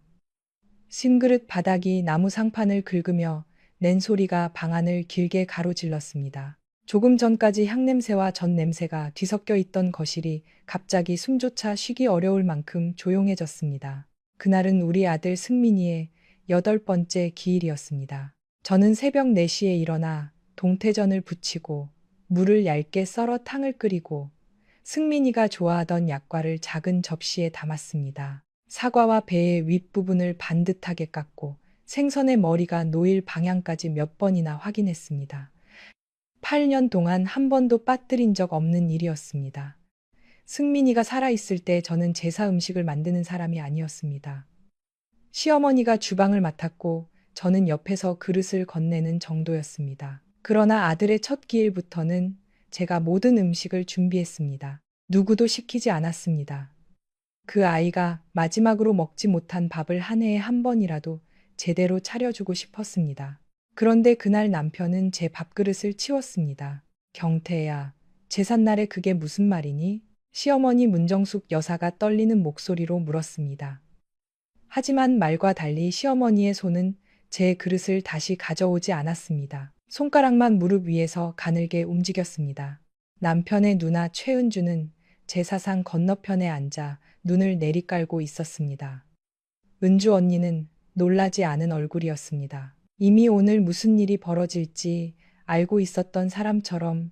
A: 싱그릇 바닥이 나무 상판을 긁으며 낸 소리가 방안을 길게 가로질렀습니다. 조금 전까지 향냄새와 전 냄새가 뒤섞여 있던 거실이 갑자기 숨조차 쉬기 어려울 만큼 조용해졌습니다. 그날은 우리 아들 승민이의 8번째 기일이었습니다. 저는 새벽 4시에 일어나 동태전을 부치고 물을 얇게 썰어 탕을 끓이고 승민이가 좋아하던 약과를 작은 접시에 담았습니다. 사과와 배의 윗부분을 반듯하게 깎고 생선의 머리가 놓일 방향까지 몇 번이나 확인했습니다. 8년 동안 한 번도 빠뜨린 적 없는 일이었습니다. 승민이가 살아있을 때 저는 제사 음식을 만드는 사람이 아니었습니다. 시어머니가 주방을 맡았고 저는 옆에서 그릇을 건네는 정도였습니다. 그러나 아들의 첫 기일부터는 제가 모든 음식을 준비했습니다. 누구도 시키지 않았습니다. 그 아이가 마지막으로 먹지 못한 밥을 한 해에 한 번이라도 제대로 차려주고 싶었습니다. 그런데 그날 남편은 제 밥그릇을 치웠습니다. 경태야, 제삿날에 그게 무슨 말이니? 시어머니 문정숙 여사가 떨리는 목소리로 물었습니다. 하지만 말과 달리 시어머니의 손은 제 그릇을 다시 가져오지 않았습니다. 손가락만 무릎 위에서 가늘게 움직였습니다. 남편의 누나 최은주는 제사상 건너편에 앉아 눈을 내리깔고 있었습니다. 은주 언니는 놀라지 않은 얼굴이었습니다. 이미 오늘 무슨 일이 벌어질지 알고 있었던 사람처럼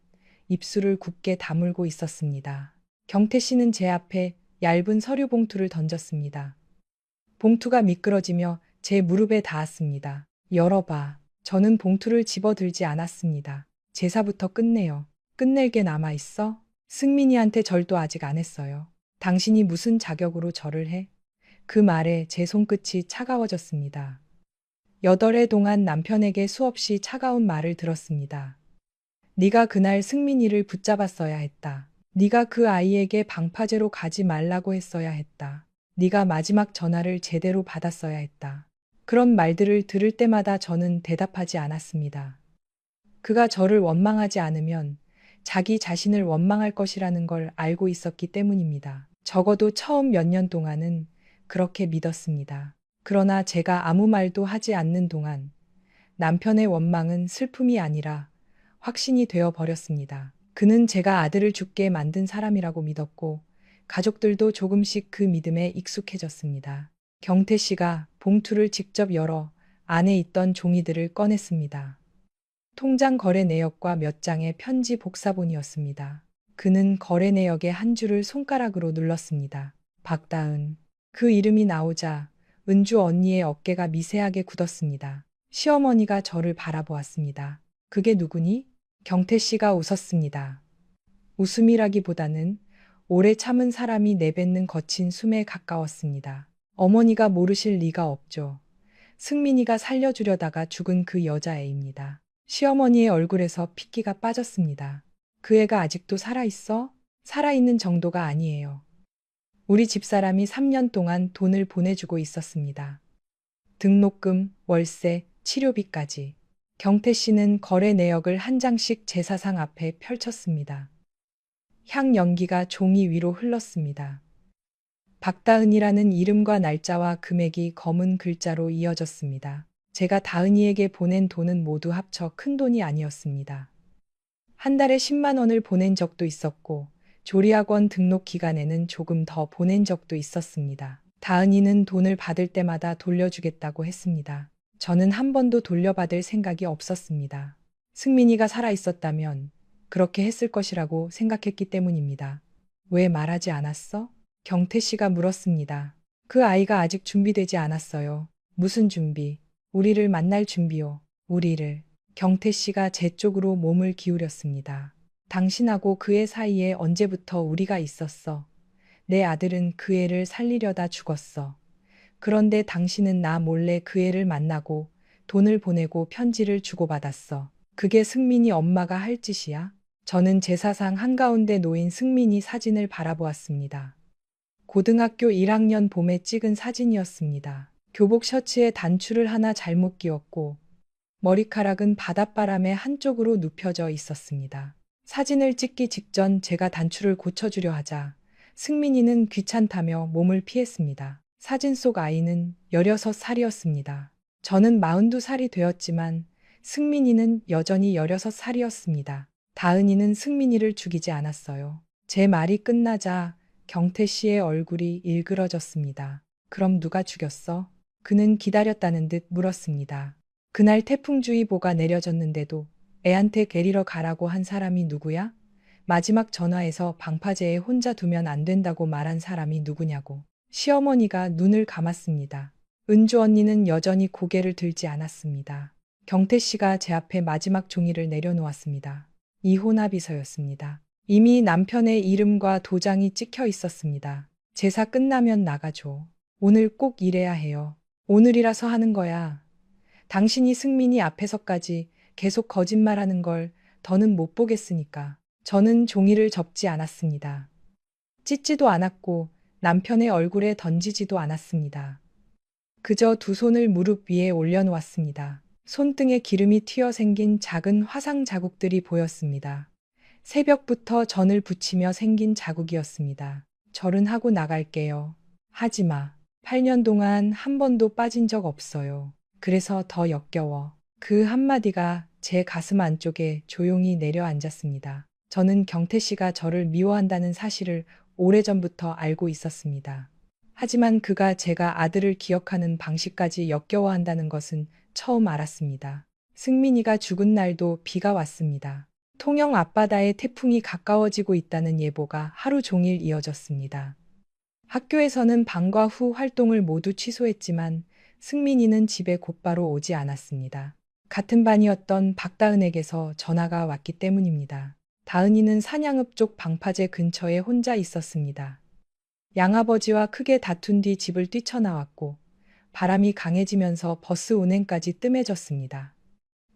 A: 입술을 굳게 다물고 있었습니다. 경태 씨는 제 앞에 얇은 서류 봉투를 던졌습니다. 봉투가 미끄러지며 제 무릎에 닿았습니다. 열어봐. 저는 봉투를 집어들지 않았습니다. 제사부터 끝내요. 끝낼 게 남아있어? 승민이한테 절도 아직 안 했어요. 당신이 무슨 자격으로 절을 해? 그 말에 제 손끝이 차가워졌습니다. 8해 동안 남편에게 수없이 차가운 말을 들었습니다. 네가 그날 승민이를 붙잡았어야 했다. 네가 그 아이에게 방파제로 가지 말라고 했어야 했다. 네가 마지막 전화를 제대로 받았어야 했다. 그런 말들을 들을 때마다 저는 대답하지 않았습니다. 그가 저를 원망하지 않으면 자기 자신을 원망할 것이라는 걸 알고 있었기 때문입니다. 적어도 처음 몇 년 동안은 그렇게 믿었습니다. 그러나 제가 아무 말도 하지 않는 동안 남편의 원망은 슬픔이 아니라 확신이 되어 버렸습니다. 그는 제가 아들을 죽게 만든 사람이라고 믿었고 가족들도 조금씩 그 믿음에 익숙해졌습니다. 경태 씨가 봉투를 직접 열어 안에 있던 종이들을 꺼냈습니다. 통장 거래 내역과 몇 장의 편지 복사본이었습니다. 그는 거래 내역의 한 줄을 손가락으로 눌렀습니다. 박다은. 그 이름이 나오자 은주 언니의 어깨가 미세하게 굳었습니다. 시어머니가 저를 바라보았습니다. 그게 누구니? 경태 씨가 웃었습니다. 웃음이라기보다는 오래 참은 사람이 내뱉는 거친 숨에 가까웠습니다. 어머니가 모르실 리가 없죠. 승민이가 살려주려다가 죽은 그 여자애입니다. 시어머니의 얼굴에서 핏기가 빠졌습니다. 그 애가 아직도 살아있어? 살아있는 정도가 아니에요. 우리 집사람이 3년 동안 돈을 보내주고 있었습니다. 등록금, 월세, 치료비까지. 경태 씨는 거래 내역을 한 장씩 제사상 앞에 펼쳤습니다. 향 연기가 종이 위로 흘렀습니다. 박다은이라는 이름과 날짜와 금액이 검은 글자로 이어졌습니다. 제가 다은이에게 보낸 돈은 모두 합쳐 큰 돈이 아니었습니다. 한 달에 10만 원을 보낸 적도 있었고 조리학원 등록 기간에는 조금 더 보낸 적도 있었습니다. 다은이는 돈을 받을 때마다 돌려주겠다고 했습니다. 저는 한 번도 돌려받을 생각이 없었습니다. 승민이가 살아있었다면 그렇게 했을 것이라고 생각했기 때문입니다. 왜 말하지 않았어? 경태 씨가 물었습니다. 그 아이가 아직 준비되지 않았어요. 무슨 준비? 우리를 만날 준비요. 우리를. 경태 씨가 제 쪽으로 몸을 기울였습니다. 당신하고 그 애 사이에 언제부터 우리가 있었어. 내 아들은 그 애를 살리려다 죽었어. 그런데 당신은 나 몰래 그 애를 만나고 돈을 보내고 편지를 주고받았어. 그게 승민이 엄마가 할 짓이야? 저는 제사상 한가운데 놓인 승민이 사진을 바라보았습니다. 고등학교 1학년 봄에 찍은 사진이었습니다. 교복 셔츠에 단추를 하나 잘못 끼웠고 머리카락은 바닷바람에 한쪽으로 눕혀져 있었습니다. 사진을 찍기 직전 제가 단추를 고쳐주려 하자 승민이는 귀찮다며 몸을 피했습니다. 사진 속 아이는 16살이었습니다. 저는 42살이 되었지만 승민이는 여전히 16살이었습니다. 다은이는 승민이를 죽이지 않았어요. 제 말이 끝나자 경태 씨의 얼굴이 일그러졌습니다. 그럼 누가 죽였어? 그는 기다렸다는 듯 물었습니다. 그날 태풍주의보가 내려졌는데도 애한테 데리러 가라고 한 사람이 누구야? 마지막 전화에서 방파제에 혼자 두면 안 된다고 말한 사람이 누구냐고. 시어머니가 눈을 감았습니다. 은주 언니는 여전히 고개를 들지 않았습니다. 경태 씨가 제 앞에 마지막 종이를 내려놓았습니다. 이혼합의서였습니다. 이미 남편의 이름과 도장이 찍혀 있었습니다. 제사 끝나면 나가줘. 오늘 꼭 일해야 해요. 오늘이라서 하는 거야. 당신이 승민이 앞에서까지 계속 거짓말하는 걸 더는 못 보겠으니까. 저는 종이를 접지 않았습니다. 찢지도 않았고 남편의 얼굴에 던지지도 않았습니다. 그저 두 손을 무릎 위에 올려놓았습니다. 손등에 기름이 튀어 생긴 작은 화상 자국들이 보였습니다. 새벽부터 전을 붙이며 생긴 자국이었습니다. 절은 하고 나갈게요. 하지마. 8년 동안 한 번도 빠진 적 없어요. 그래서 더 역겨워. 그 한마디가 제 가슴 안쪽에 조용히 내려앉았습니다. 저는 경태 씨가 저를 미워한다는 사실을 오래전부터 알고 있었습니다. 하지만 그가 제가 아들을 기억하는 방식까지 역겨워한다는 것은 처음 알았습니다. 승민이가 죽은 날도 비가 왔습니다. 통영 앞바다에 태풍이 가까워지고 있다는 예보가 하루 종일 이어졌습니다. 학교에서는 방과 후 활동을 모두 취소했지만 승민이는 집에 곧바로 오지 않았습니다. 같은 반이었던 박다은에게서 전화가 왔기 때문입니다. 다은이는 산양읍 쪽 방파제 근처에 혼자 있었습니다. 양아버지와 크게 다툰 뒤 집을 뛰쳐나왔고 바람이 강해지면서 버스 운행까지 뜸해졌습니다.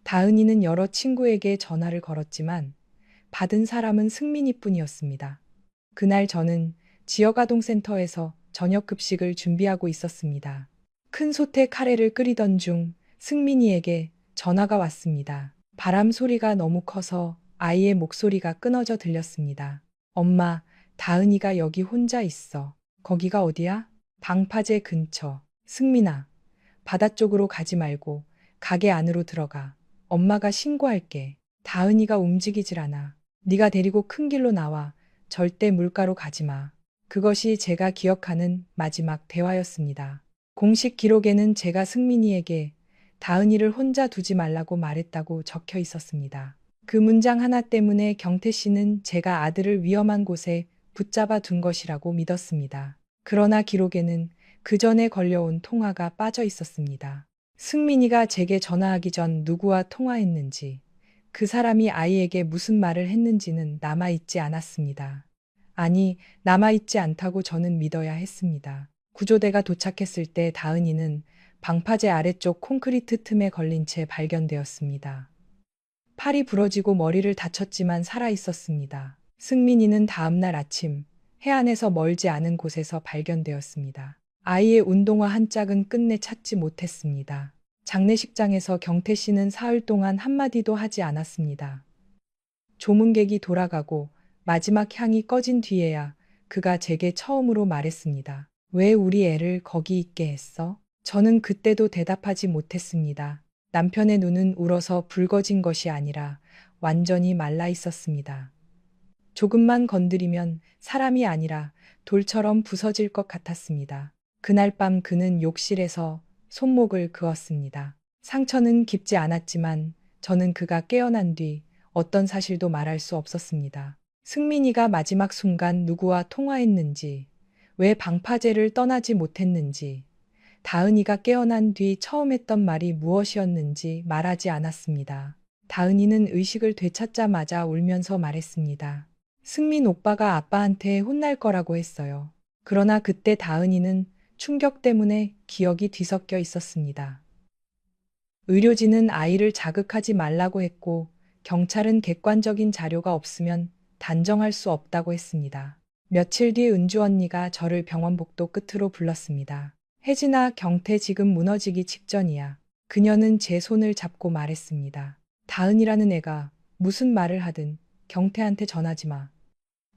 A: 다은이는 여러 친구에게 전화를 걸었지만 받은 사람은 승민이뿐이었습니다. 그날 저는 지역아동센터에서 저녁 급식을 준비하고 있었습니다. 큰 솥에 카레를 끓이던 중 승민이에게 전화가 왔습니다. 바람 소리가 너무 커서 아이의 목소리가 끊어져 들렸습니다. 엄마, 다은이가 여기 혼자 있어. 거기가 어디야? 방파제 근처. 승민아, 바다 쪽으로 가지 말고 가게 안으로 들어가. 엄마가 신고할게. 다은이가 움직이질 않아. 네가 데리고 큰 길로 나와. 절대 물가로 가지 마. 그것이 제가 기억하는 마지막 대화였습니다. 공식 기록에는 제가 승민이에게 다은이를 혼자 두지 말라고 말했다고 적혀 있었습니다. 그 문장 하나 때문에 경태 씨는 제가 아들을 위험한 곳에 붙잡아 둔 것이라고 믿었습니다. 그러나 기록에는 그 전에 걸려온 통화가 빠져 있었습니다. 승민이가 제게 전화하기 전 누구와 통화했는지, 그 사람이 아이에게 무슨 말을 했는지는 남아있지 않았습니다. 아니, 남아있지 않다고 저는 믿어야 했습니다. 구조대가 도착했을 때 다은이는 방파제 아래쪽 콘크리트 틈에 걸린 채 발견되었습니다. 팔이 부러지고 머리를 다쳤지만 살아 있었습니다. 승민이는 다음날 아침 해안에서 멀지 않은 곳에서 발견되었습니다. 아이의 운동화 한 짝은 끝내 찾지 못했습니다. 장례식장에서 경태 씨는 사흘 동안 한마디도 하지 않았습니다. 조문객이 돌아가고 마지막 향이 꺼진 뒤에야 그가 제게 처음으로 말했습니다. 왜 우리 애를 거기 있게 했어? 저는 그때도 대답하지 못했습니다. 남편의 눈은 울어서 붉어진 것이 아니라 완전히 말라 있었습니다. 조금만 건드리면 사람이 아니라 돌처럼 부서질 것 같았습니다. 그날 밤 그는 욕실에서 손목을 그었습니다. 상처는 깊지 않았지만 저는 그가 깨어난 뒤 어떤 사실도 말할 수 없었습니다. 승민이가 마지막 순간 누구와 통화했는지, 왜 방파제를 떠나지 못했는지, 다은이가 깨어난 뒤 처음 했던 말이 무엇이었는지 말하지 않았습니다. 다은이는 의식을 되찾자마자 울면서 말했습니다. 승민 오빠가 아빠한테 혼날 거라고 했어요. 그러나 그때 다은이는 충격 때문에 기억이 뒤섞여 있었습니다. 의료진은 아이를 자극하지 말라고 했고 경찰은 객관적인 자료가 없으면 단정할 수 없다고 했습니다. 며칠 뒤 은주 언니가 저를 병원 복도 끝으로 불렀습니다. 혜진아, 경태 지금 무너지기 직전이야. 그녀는 제 손을 잡고 말했습니다. 다은이라는 애가 무슨 말을 하든 경태한테 전하지 마.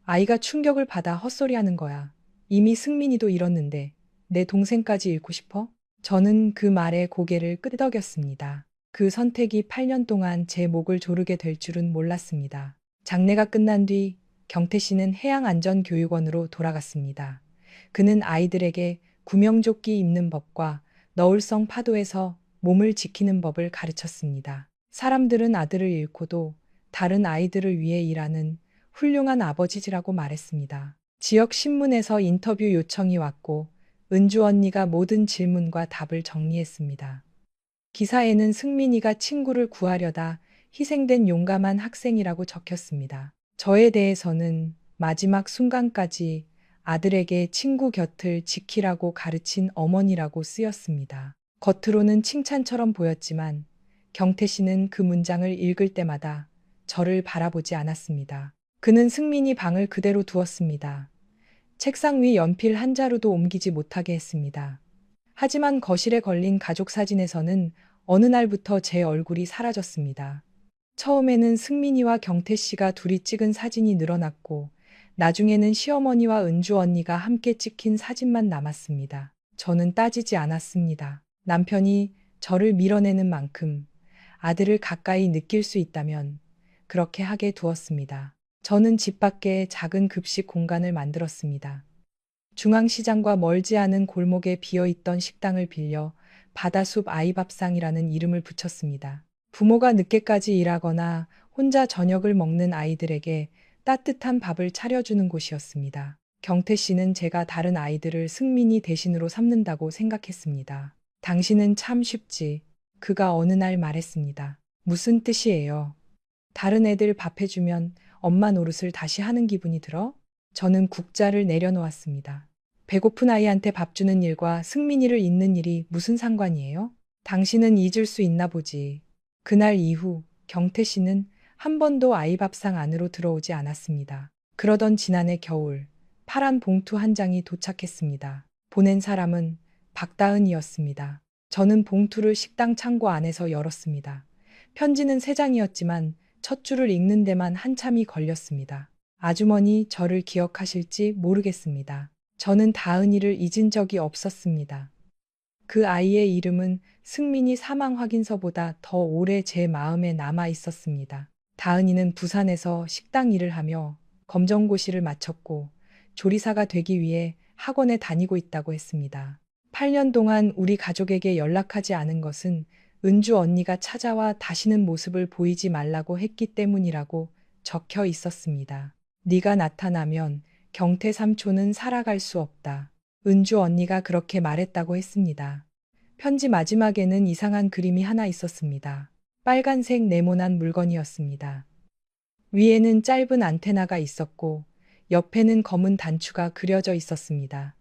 A: 아이가 충격을 받아 헛소리하는 거야. 이미 승민이도 잃었는데 내 동생까지 잃고 싶어? 저는 그 말에 고개를 끄덕였습니다. 그 선택이 8년 동안 제 목을 조르게 될 줄은 몰랐습니다. 장례가 끝난 뒤 경태 씨는 해양안전교육원으로 돌아갔습니다. 그는 아이들에게 구명조끼 입는 법과 너울성 파도에서 몸을 지키는 법을 가르쳤습니다. 사람들은 아들을 잃고도 다른 아이들을 위해 일하는 훌륭한 아버지라고 말했습니다. 지역 신문에서 인터뷰 요청이 왔고 은주 언니가 모든 질문과 답을 정리했습니다. 기사에는 승민이가 친구를 구하려다 희생된 용감한 학생이라고 적혔습니다. 저에 대해서는 마지막 순간까지 아들에게 친구 곁을 지키라고 가르친 어머니라고 쓰였습니다. 겉으로는 칭찬처럼 보였지만 경태 씨는 그 문장을 읽을 때마다 저를 바라보지 않았습니다. 그는 승민이 방을 그대로 두었습니다. 책상 위 연필 한 자루도 옮기지 못하게 했습니다. 하지만 거실에 걸린 가족 사진에서는 어느 날부터 제 얼굴이 사라졌습니다. 처음에는 승민이와 경태 씨가 둘이 찍은 사진이 늘어났고 나중에는 시어머니와 은주 언니가 함께 찍힌 사진만 남았습니다. 저는 따지지 않았습니다. 남편이 저를 밀어내는 만큼 아들을 가까이 느낄 수 있다면 그렇게 하게 두었습니다. 저는 집 밖에 작은 급식 공간을 만들었습니다. 중앙시장과 멀지 않은 골목에 비어있던 식당을 빌려 바다숲 아이밥상이라는 이름을 붙였습니다. 부모가 늦게까지 일하거나 혼자 저녁을 먹는 아이들에게 따뜻한 밥을 차려주는 곳이었습니다. 경태 씨는 제가 다른 아이들을 승민이 대신으로 삼는다고 생각했습니다. 당신은 참 쉽지. 그가 어느 날 말했습니다. 무슨 뜻이에요? 다른 애들 밥 해주면 엄마 노릇을 다시 하는 기분이 들어? 저는 국자를 내려놓았습니다. 배고픈 아이한테 밥 주는 일과 승민이를 잊는 일이 무슨 상관이에요? 당신은 잊을 수 있나 보지. 그날 이후 경태 씨는 한 번도 아이 밥상 안으로 들어오지 않았습니다. 그러던 지난해 겨울 파란 봉투 한 장이 도착했습니다. 보낸 사람은 박다은이었습니다. 저는 봉투를 식당 창고 안에서 열었습니다. 편지는 3장이었지만 첫 줄을 읽는 데만 한참이 걸렸습니다. 아주머니 저를 기억하실지 모르겠습니다. 저는 다은이를 잊은 적이 없었습니다. 그 아이의 이름은 승민이 사망 확인서보다 더 오래 제 마음에 남아 있었습니다. 다은이는 부산에서 식당 일을 하며 검정고시를 마쳤고 조리사가 되기 위해 학원에 다니고 있다고 했습니다. 8년 동안 우리 가족에게 연락하지 않은 것은 은주 언니가 찾아와 다시는 모습을 보이지 말라고 했기 때문이라고 적혀 있었습니다. 네가 나타나면 경태 삼촌은 살아갈 수 없다. 은주 언니가 그렇게 말했다고 했습니다. 편지 마지막에는 이상한 그림이 하나 있었습니다. 빨간색 네모난 물건이었습니다. 위에는 짧은 안테나가 있었고 옆에는 검은 단추가 그려져 있었습니다.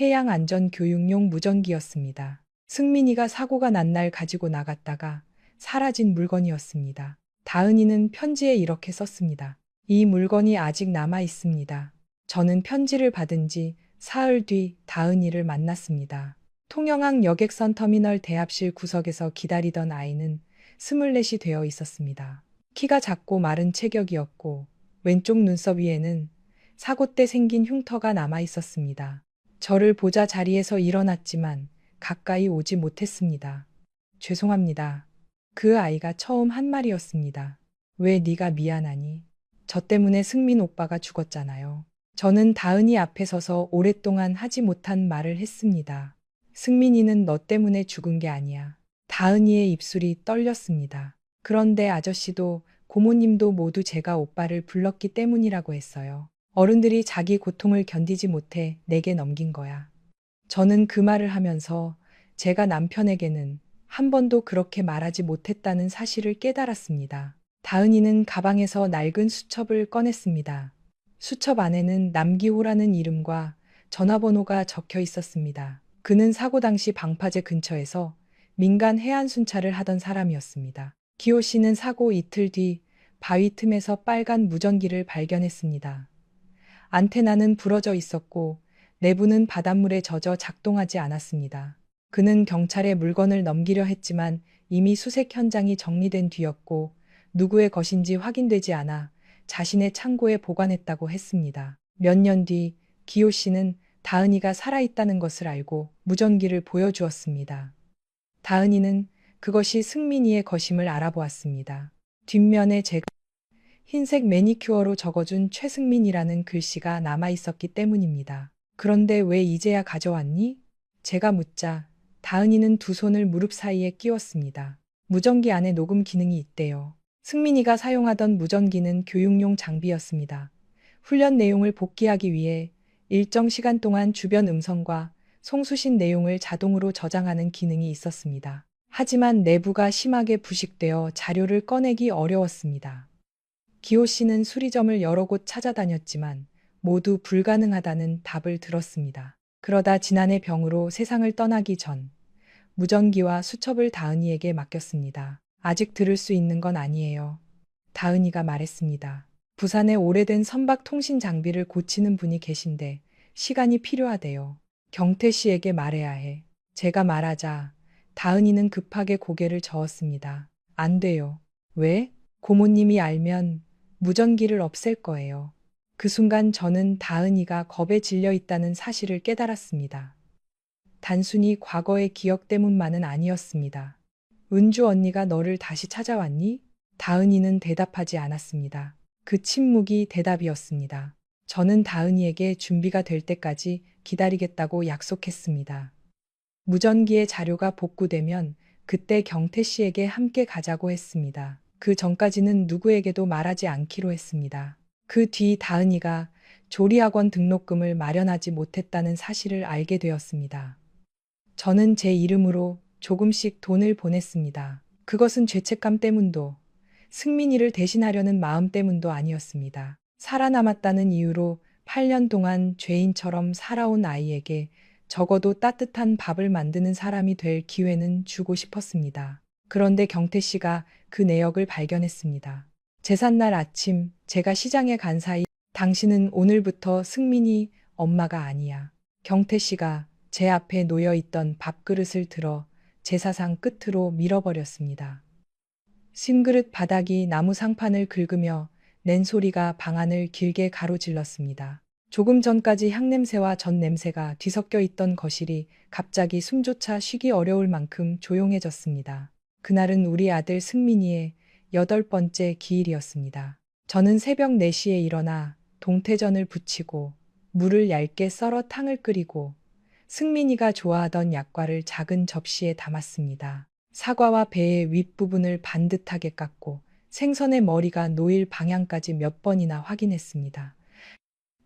A: 해양안전교육용 무전기였습니다. 승민이가 사고가 난 날 가지고 나갔다가 사라진 물건이었습니다. 다은이는 편지에 이렇게 썼습니다. 이 물건이 아직 남아 있습니다. 저는 편지를 받은 지 사흘 뒤 다은이를 만났습니다. 통영항 여객선 터미널 대합실 구석에서 기다리던 아이는 24이 되어 있었습니다. 키가 작고 마른 체격이었고 왼쪽 눈썹 위에는 사고 때 생긴 흉터가 남아 있었습니다. 저를 보자 자리에서 일어났지만 가까이 오지 못했습니다. 죄송합니다. 그 아이가 처음 한 말이었습니다. 왜 네가 미안하니? 저 때문에 승민 오빠가 죽었잖아요. 저는 다은이 앞에 서서 오랫동안 하지 못한 말을 했습니다. 승민이는 너 때문에 죽은 게 아니야. 다은이의 입술이 떨렸습니다. 그런데 아저씨도 고모님도 모두 제가 오빠를 불렀기 때문이라고 했어요. 어른들이 자기 고통을 견디지 못해 내게 넘긴 거야. 저는 그 말을 하면서 제가 남편에게는 한 번도 그렇게 말하지 못했다는 사실을 깨달았습니다. 다은이는 가방에서 낡은 수첩을 꺼냈습니다. 수첩 안에는 남기호라는 이름과 전화번호가 적혀 있었습니다. 그는 사고 당시 방파제 근처에서 민간 해안 순찰을 하던 사람이었습니다. 기호 씨는 사고 이틀 뒤 바위 틈에서 빨간 무전기를 발견했습니다. 안테나는 부러져 있었고 내부는 바닷물에 젖어 작동하지 않았습니다. 그는 경찰에 물건을 넘기려 했지만 이미 수색 현장이 정리된 뒤였고 누구의 것인지 확인되지 않아 자신의 창고에 보관했다고 했습니다. 몇 년 뒤 기호 씨는 다은이가 살아있다는 것을 알고 무전기를 보여주었습니다. 다은이는 그것이 승민이의 것임을 알아보았습니다. 뒷면에 제가 흰색 매니큐어로 적어준 최승민이라는 글씨가 남아 있었기 때문입니다. 그런데 왜 이제야 가져왔니? 제가 묻자 다은이는 두 손을 무릎 사이에 끼웠습니다. 무전기 안에 녹음 기능이 있대요. 승민이가 사용하던 무전기는 교육용 장비였습니다. 훈련 내용을 복기하기 위해 일정 시간 동안 주변 음성과 송수신 내용을 자동으로 저장하는 기능이 있었습니다. 하지만 내부가 심하게 부식되어 자료를 꺼내기 어려웠습니다. 기호 씨는 수리점을 여러 곳 찾아다녔지만 모두 불가능하다는 답을 들었습니다. 그러다 지난해 병으로 세상을 떠나기 전 무전기와 수첩을 다은이에게 맡겼습니다. 아직 들을 수 있는 건 아니에요. 다은이가 말했습니다. 부산에 오래된 선박 통신 장비를 고치는 분이 계신데 시간이 필요하대요. 경태 씨에게 말해야 해. 제가 말하자 다은이는 급하게 고개를 저었습니다. 안 돼요. 왜? 고모님이 알면 무전기를 없앨 거예요. 그 순간 저는 다은이가 겁에 질려 있다는 사실을 깨달았습니다. 단순히 과거의 기억 때문만은 아니었습니다. 은주 언니가 너를 다시 찾아왔니? 다은이는 대답하지 않았습니다. 그 침묵이 대답이었습니다. 저는 다은이에게 준비가 될 때까지 기다리겠다고 약속했습니다. 무전기의 자료가 복구되면 그때 경태 씨에게 함께 가자고 했습니다. 그 전까지는 누구에게도 말하지 않기로 했습니다. 그 뒤 다은이가 조리학원 등록금을 마련하지 못했다는 사실을 알게 되었습니다. 저는 제 이름으로 조금씩 돈을 보냈습니다. 그것은 죄책감 때문도 승민이를 대신하려는 마음 때문도 아니었습니다. 살아남았다는 이유로 8년 동안 죄인처럼 살아온 아이에게 적어도 따뜻한 밥을 만드는 사람이 될 기회는 주고 싶었습니다. 그런데 경태 씨가 그 내역을 발견했습니다. 제삿날 아침 제가 시장에 간 사이 당신은 오늘부터 승민이 엄마가 아니야. 경태 씨가 제 앞에 놓여 있던 밥그릇을 들어 제사상 끝으로 밀어버렸습니다. 신그릇 바닥이 나무 상판을 긁으며 낸 소리가 방안을 길게 가로질렀습니다. 조금 전까지 향냄새와 젖냄새가 뒤섞여 있던 거실이 갑자기 숨조차 쉬기 어려울 만큼 조용해졌습니다. 그날은 우리 아들 승민이의 8번째 기일이었습니다. 저는 새벽 4시에 일어나 동태전을 부치고 물을 얇게 썰어 탕을 끓이고 승민이가 좋아하던 약과를 작은 접시에 담았습니다. 사과와 배의 윗부분을 반듯하게 깎고 생선의 머리가 놓일 방향까지 몇 번이나 확인했습니다.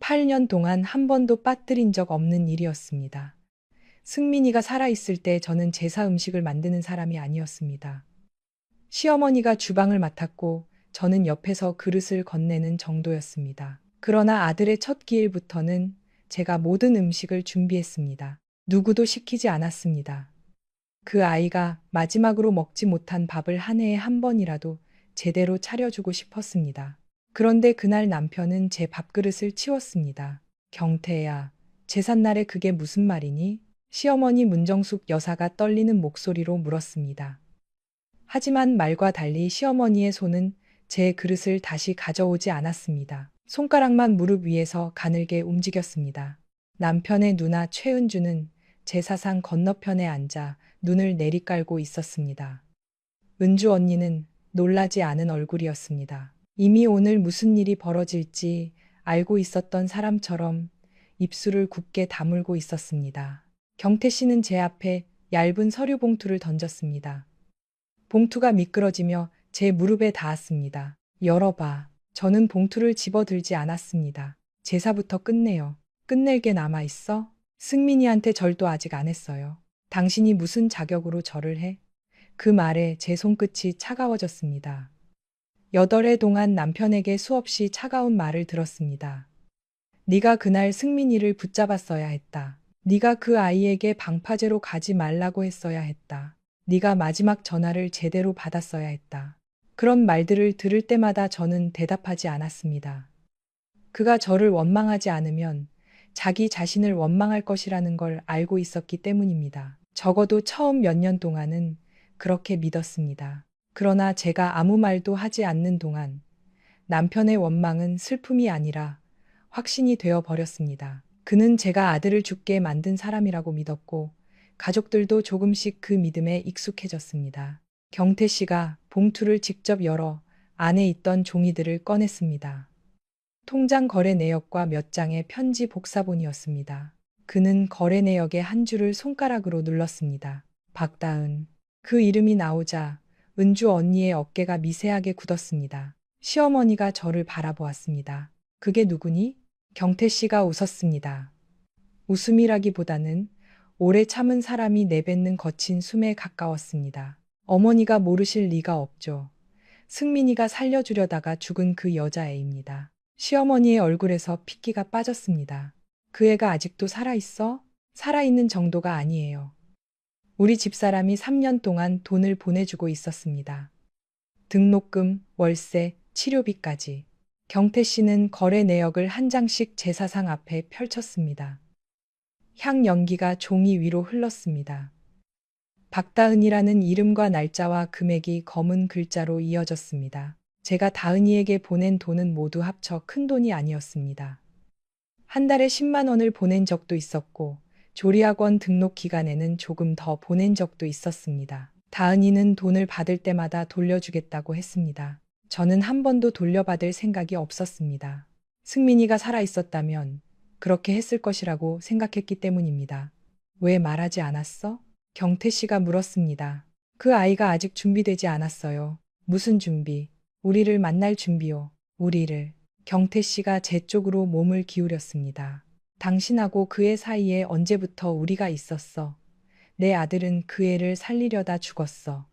A: 8년 동안 한 번도 빠뜨린 적 없는 일이었습니다. 승민이가 살아있을 때 저는 제사 음식을 만드는 사람이 아니었습니다. 시어머니가 주방을 맡았고 저는 옆에서 그릇을 건네는 정도였습니다. 그러나 아들의 첫 기일부터는 제가 모든 음식을 준비했습니다. 누구도 시키지 않았습니다. 그 아이가 마지막으로 먹지 못한 밥을 한 해에 한 번이라도 제대로 차려주고 싶었습니다. 그런데 그날 남편은 제 밥그릇을 치웠습니다. 경태야, 제삿날에 그게 무슨 말이니? 시어머니 문정숙 여사가 떨리는 목소리로 물었습니다. 하지만 말과 달리 시어머니의 손은 제 그릇을 다시 가져오지 않았습니다. 손가락만 무릎 위에서 가늘게 움직였습니다. 남편의 누나 최은주는 제사상 건너편에 앉아 눈을 내리깔고 있었습니다. 은주 언니는 놀라지 않은 얼굴이었습니다. 이미 오늘 무슨 일이 벌어질지 알고 있었던 사람처럼 입술을 굳게 다물고 있었습니다. 경태 씨는 제 앞에 얇은 서류 봉투를 던졌습니다. 봉투가 미끄러지며 제 무릎에 닿았습니다. 열어봐. 저는 봉투를 집어들지 않았습니다. 제사부터 끝내요. 끝낼 게 남아있어? 승민이한테 절도 아직 안 했어요. 당신이 무슨 자격으로 절을 해? 그 말에 제 손끝이 차가워졌습니다. 8해 동안 남편에게 수없이 차가운 말을 들었습니다. 네가 그날 승민이를 붙잡았어야 했다. 네가 그 아이에게 방파제로 가지 말라고 했어야 했다. 네가 마지막 전화를 제대로 받았어야 했다. 그런 말들을 들을 때마다 저는 대답하지 않았습니다. 그가 저를 원망하지 않으면 자기 자신을 원망할 것이라는 걸 알고 있었기 때문입니다. 적어도 처음 몇 년 동안은 그렇게 믿었습니다. 그러나 제가 아무 말도 하지 않는 동안 남편의 원망은 슬픔이 아니라 확신이 되어 버렸습니다. 그는 제가 아들을 죽게 만든 사람이라고 믿었고 가족들도 조금씩 그 믿음에 익숙해졌습니다. 경태 씨가 봉투를 직접 열어 안에 있던 종이들을 꺼냈습니다. 통장 거래 내역과 몇 장의 편지 복사본이었습니다. 그는 거래 내역의 한 줄을 손가락으로 눌렀습니다. 박다은. 그 이름이 나오자 은주 언니의 어깨가 미세하게 굳었습니다. 시어머니가 저를 바라보았습니다. 그게 누구니? 경태 씨가 웃었습니다. 웃음이라기보다는 오래 참은 사람이 내뱉는 거친 숨에 가까웠습니다. 어머니가 모르실 리가 없죠. 승민이가 살려주려다가 죽은 그 여자애입니다. 시어머니의 얼굴에서 핏기가 빠졌습니다. 그 애가 아직도 살아있어? 살아있는 정도가 아니에요. 우리 집사람이 3년 동안 돈을 보내주고 있었습니다. 등록금, 월세, 치료비까지. 경태 씨는 거래 내역을 한 장씩 제사상 앞에 펼쳤습니다. 향 연기가 종이 위로 흘렀습니다. 박다은이라는 이름과 날짜와 금액이 검은 글자로 이어졌습니다. 제가 다은이에게 보낸 돈은 모두 합쳐 큰 돈이 아니었습니다. 한 달에 10만 원을 보낸 적도 있었고 조리학원 등록 기간에는 조금 더 보낸 적도 있었습니다. 다은이는 돈을 받을 때마다 돌려주겠다고 했습니다. 저는 한 번도 돌려받을 생각이 없었습니다. 승민이가 살아있었다면 그렇게 했을 것이라고 생각했기 때문입니다. 왜 말하지 않았어? 경태 씨가 물었습니다. 그 아이가 아직 준비되지 않았어요. 무슨 준비? 우리를 만날 준비요. 우리를. 경태 씨가 제 쪽으로 몸을 기울였습니다. 당신하고 그 애 사이에 언제부터 우리가 있었어. 내 아들은 그 애를 살리려다 죽었어.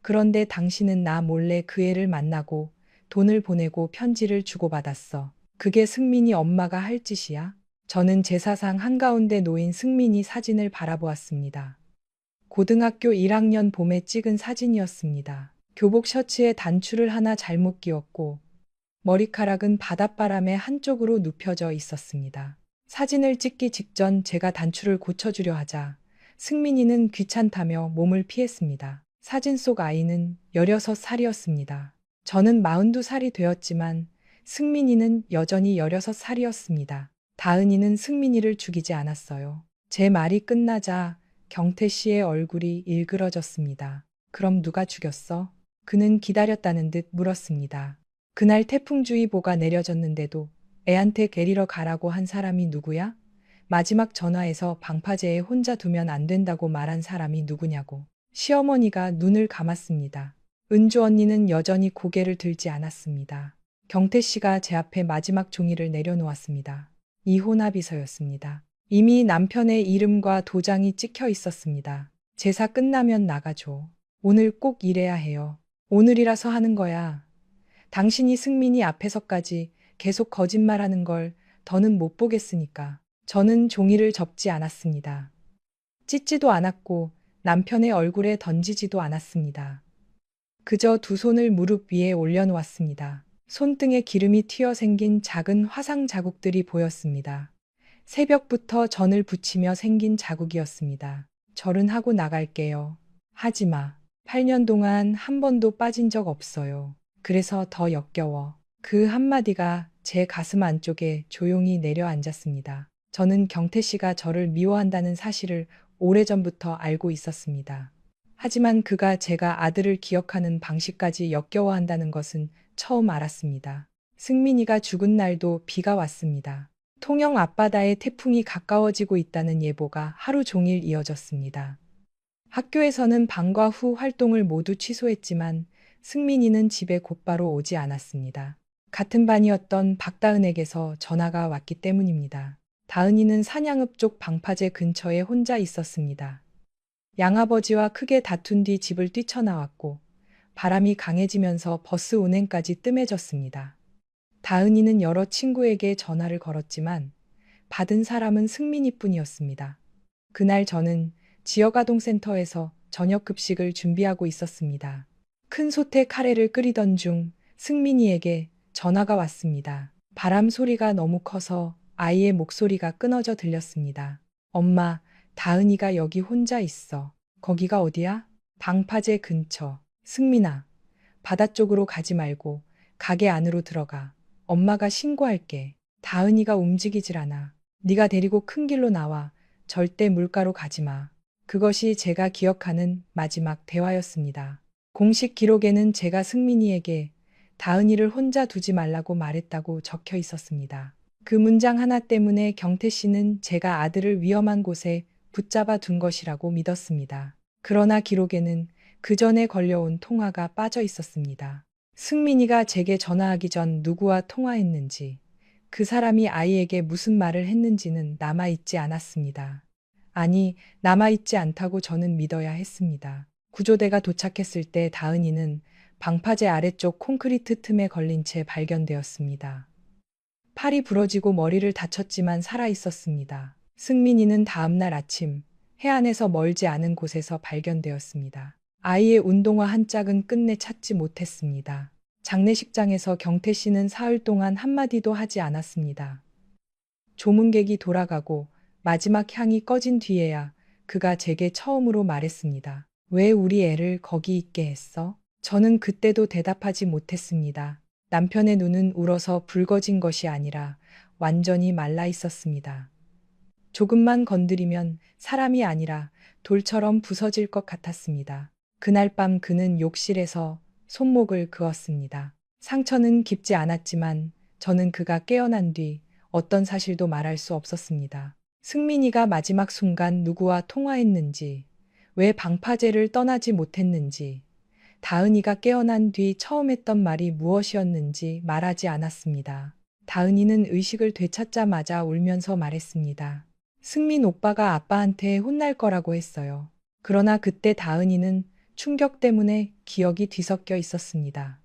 A: 그런데 당신은 나 몰래 그 애를 만나고 돈을 보내고 편지를 주고받았어. 그게 승민이 엄마가 할 짓이야? 저는 제사상 한가운데 놓인 승민이 사진을 바라보았습니다. 고등학교 1학년 봄에 찍은 사진이었습니다. 교복 셔츠에 단추를 하나 잘못 끼웠고 머리카락은 바닷바람에 한쪽으로 눕혀져 있었습니다. 사진을 찍기 직전 제가 단추를 고쳐주려 하자 승민이는 귀찮다며 몸을 피했습니다. 사진 속 아이는 16살이었습니다. 저는 42살이 되었지만 승민이는 여전히 16살이었습니다. 다은이는 승민이를 죽이지 않았어요. 제 말이 끝나자 경태 씨의 얼굴이 일그러졌습니다. 그럼 누가 죽였어? 그는 기다렸다는 듯 물었습니다. 그날 태풍주의보가 내려졌는데도 애한테 데리러 가라고 한 사람이 누구야? 마지막 전화에서 방파제에 혼자 두면 안 된다고 말한 사람이 누구냐고. 시어머니가 눈을 감았습니다. 은주 언니는 여전히 고개를 들지 않았습니다. 경태 씨가 제 앞에 마지막 종이를 내려놓았습니다. 이혼합의서였습니다. 이미 남편의 이름과 도장이 찍혀 있었습니다. 제사 끝나면 나가줘. 오늘 꼭 일해야 해요. 오늘이라서 하는 거야. 당신이 승민이 앞에서까지 계속 거짓말하는 걸 더는 못 보겠으니까. 저는 종이를 접지 않았습니다. 찢지도 않았고 남편의 얼굴에 던지지도 않았습니다. 그저 두 손을 무릎 위에 올려놓았습니다. 손등에 기름이 튀어 생긴 작은 화상 자국들이 보였습니다. 새벽부터 전을 붙이며 생긴 자국이었습니다. 절은 하고 나갈게요. 하지 마. 8년 동안 한 번도 빠진 적 없어요. 그래서 더 역겨워. 그 한마디가 제 가슴 안쪽에 조용히 내려앉았습니다. 저는 경태 씨가 저를 미워한다는 사실을 오래전부터 알고 있었습니다. 하지만 그가 제가 아들을 기억하는 방식까지 역겨워한다는 것은 처음 알았습니다. 승민이가 죽은 날도 비가 왔습니다. 통영 앞바다에 태풍이 가까워지고 있다는 예보가 하루 종일 이어졌습니다. 학교에서는 방과 후 활동을 모두 취소했지만 승민이는 집에 곧바로 오지 않았습니다. 같은 반이었던 박다은에게서 전화가 왔기 때문입니다. 다은이는 산양읍 쪽 방파제 근처에 혼자 있었습니다. 양아버지와 크게 다툰 뒤 집을 뛰쳐나왔고 바람이 강해지면서 버스 운행까지 뜸해졌습니다. 다은이는 여러 친구에게 전화를 걸었지만 받은 사람은 승민이뿐이었습니다. 그날 저는 지역아동센터에서 저녁 급식을 준비하고 있었습니다. 큰 솥에 카레를 끓이던 중 승민이에게 전화가 왔습니다. 바람 소리가 너무 커서 아이의 목소리가 끊어져 들렸습니다. 엄마, 다은이가 여기 혼자 있어. 거기가 어디야? 방파제 근처. 승민아, 바다 쪽으로 가지 말고 가게 안으로 들어가. 엄마가 신고할게. 다은이가 움직이질 않아. 네가 데리고 큰 길로 나와. 절대 물가로 가지 마. 그것이 제가 기억하는 마지막 대화였습니다. 공식 기록에는 제가 승민이에게 다은이를 혼자 두지 말라고 말했다고 적혀 있었습니다. 그 문장 하나 때문에 경태 씨는 제가 아들을 위험한 곳에 붙잡아 둔 것이라고 믿었습니다. 그러나 기록에는 그 전에 걸려온 통화가 빠져 있었습니다. 승민이가 제게 전화하기 전 누구와 통화했는지, 그 사람이 아이에게 무슨 말을 했는지는 남아있지 않았습니다. 아니, 남아있지 않다고 저는 믿어야 했습니다. 구조대가 도착했을 때 다은이는 방파제 아래쪽 콘크리트 틈에 걸린 채 발견되었습니다. 팔이 부러지고 머리를 다쳤지만 살아 있었습니다. 승민이는 다음날 아침 해안에서 멀지 않은 곳에서 발견되었습니다. 아이의 운동화 한 짝은 끝내 찾지 못했습니다. 장례식장에서 경태 씨는 사흘 동안 한마디도 하지 않았습니다. 조문객이 돌아가고 마지막 향이 꺼진 뒤에야 그가 제게 처음으로 말했습니다. 왜 우리 애를 거기 있게 했어? 저는 그때도 대답하지 못했습니다. 남편의 눈은 울어서 붉어진 것이 아니라 완전히 말라 있었습니다. 조금만 건드리면 사람이 아니라 돌처럼 부서질 것 같았습니다. 그날 밤 그는 욕실에서 손목을 그었습니다. 상처는 깊지 않았지만 저는 그가 깨어난 뒤 어떤 사실도 말할 수 없었습니다. 승민이가 마지막 순간 누구와 통화했는지, 왜 방파제를 떠나지 못했는지, 다은이가 깨어난 뒤 처음 했던 말이 무엇이었는지 말하지 않았습니다. 다은이는 의식을 되찾자마자 울면서 말했습니다. 승민 오빠가 아빠한테 혼날 거라고 했어요. 그러나 그때 다은이는 충격 때문에 기억이 뒤섞여 있었습니다.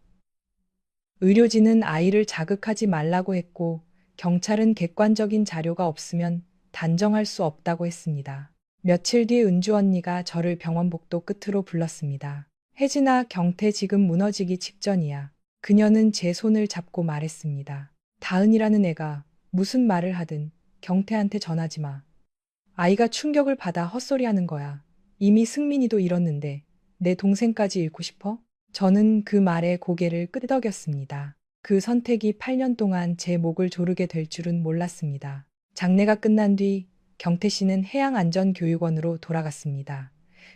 A: 의료진은 아이를 자극하지 말라고 했고 경찰은 객관적인 자료가 없으면 단정할 수 없다고 했습니다. 며칠 뒤 은주 언니가 저를 병원 복도 끝으로 불렀습니다. 혜진아, 경태 지금 무너지기 직전이야. 그녀는 제 손을 잡고 말했습니다. 다은이라는 애가 무슨 말을 하든 경태한테 전하지 마. 아이가 충격을 받아 헛소리하는 거야. 이미 승민이도 잃었는데 내 동생까지 잃고 싶어? 저는 그 말에 고개를 끄덕였습니다. 그 선택이 8년 동안 제 목을 조르게 될 줄은 몰랐습니다. 장례가 끝난 뒤 경태 씨는 해양안전교육원으로 돌아갔습니다.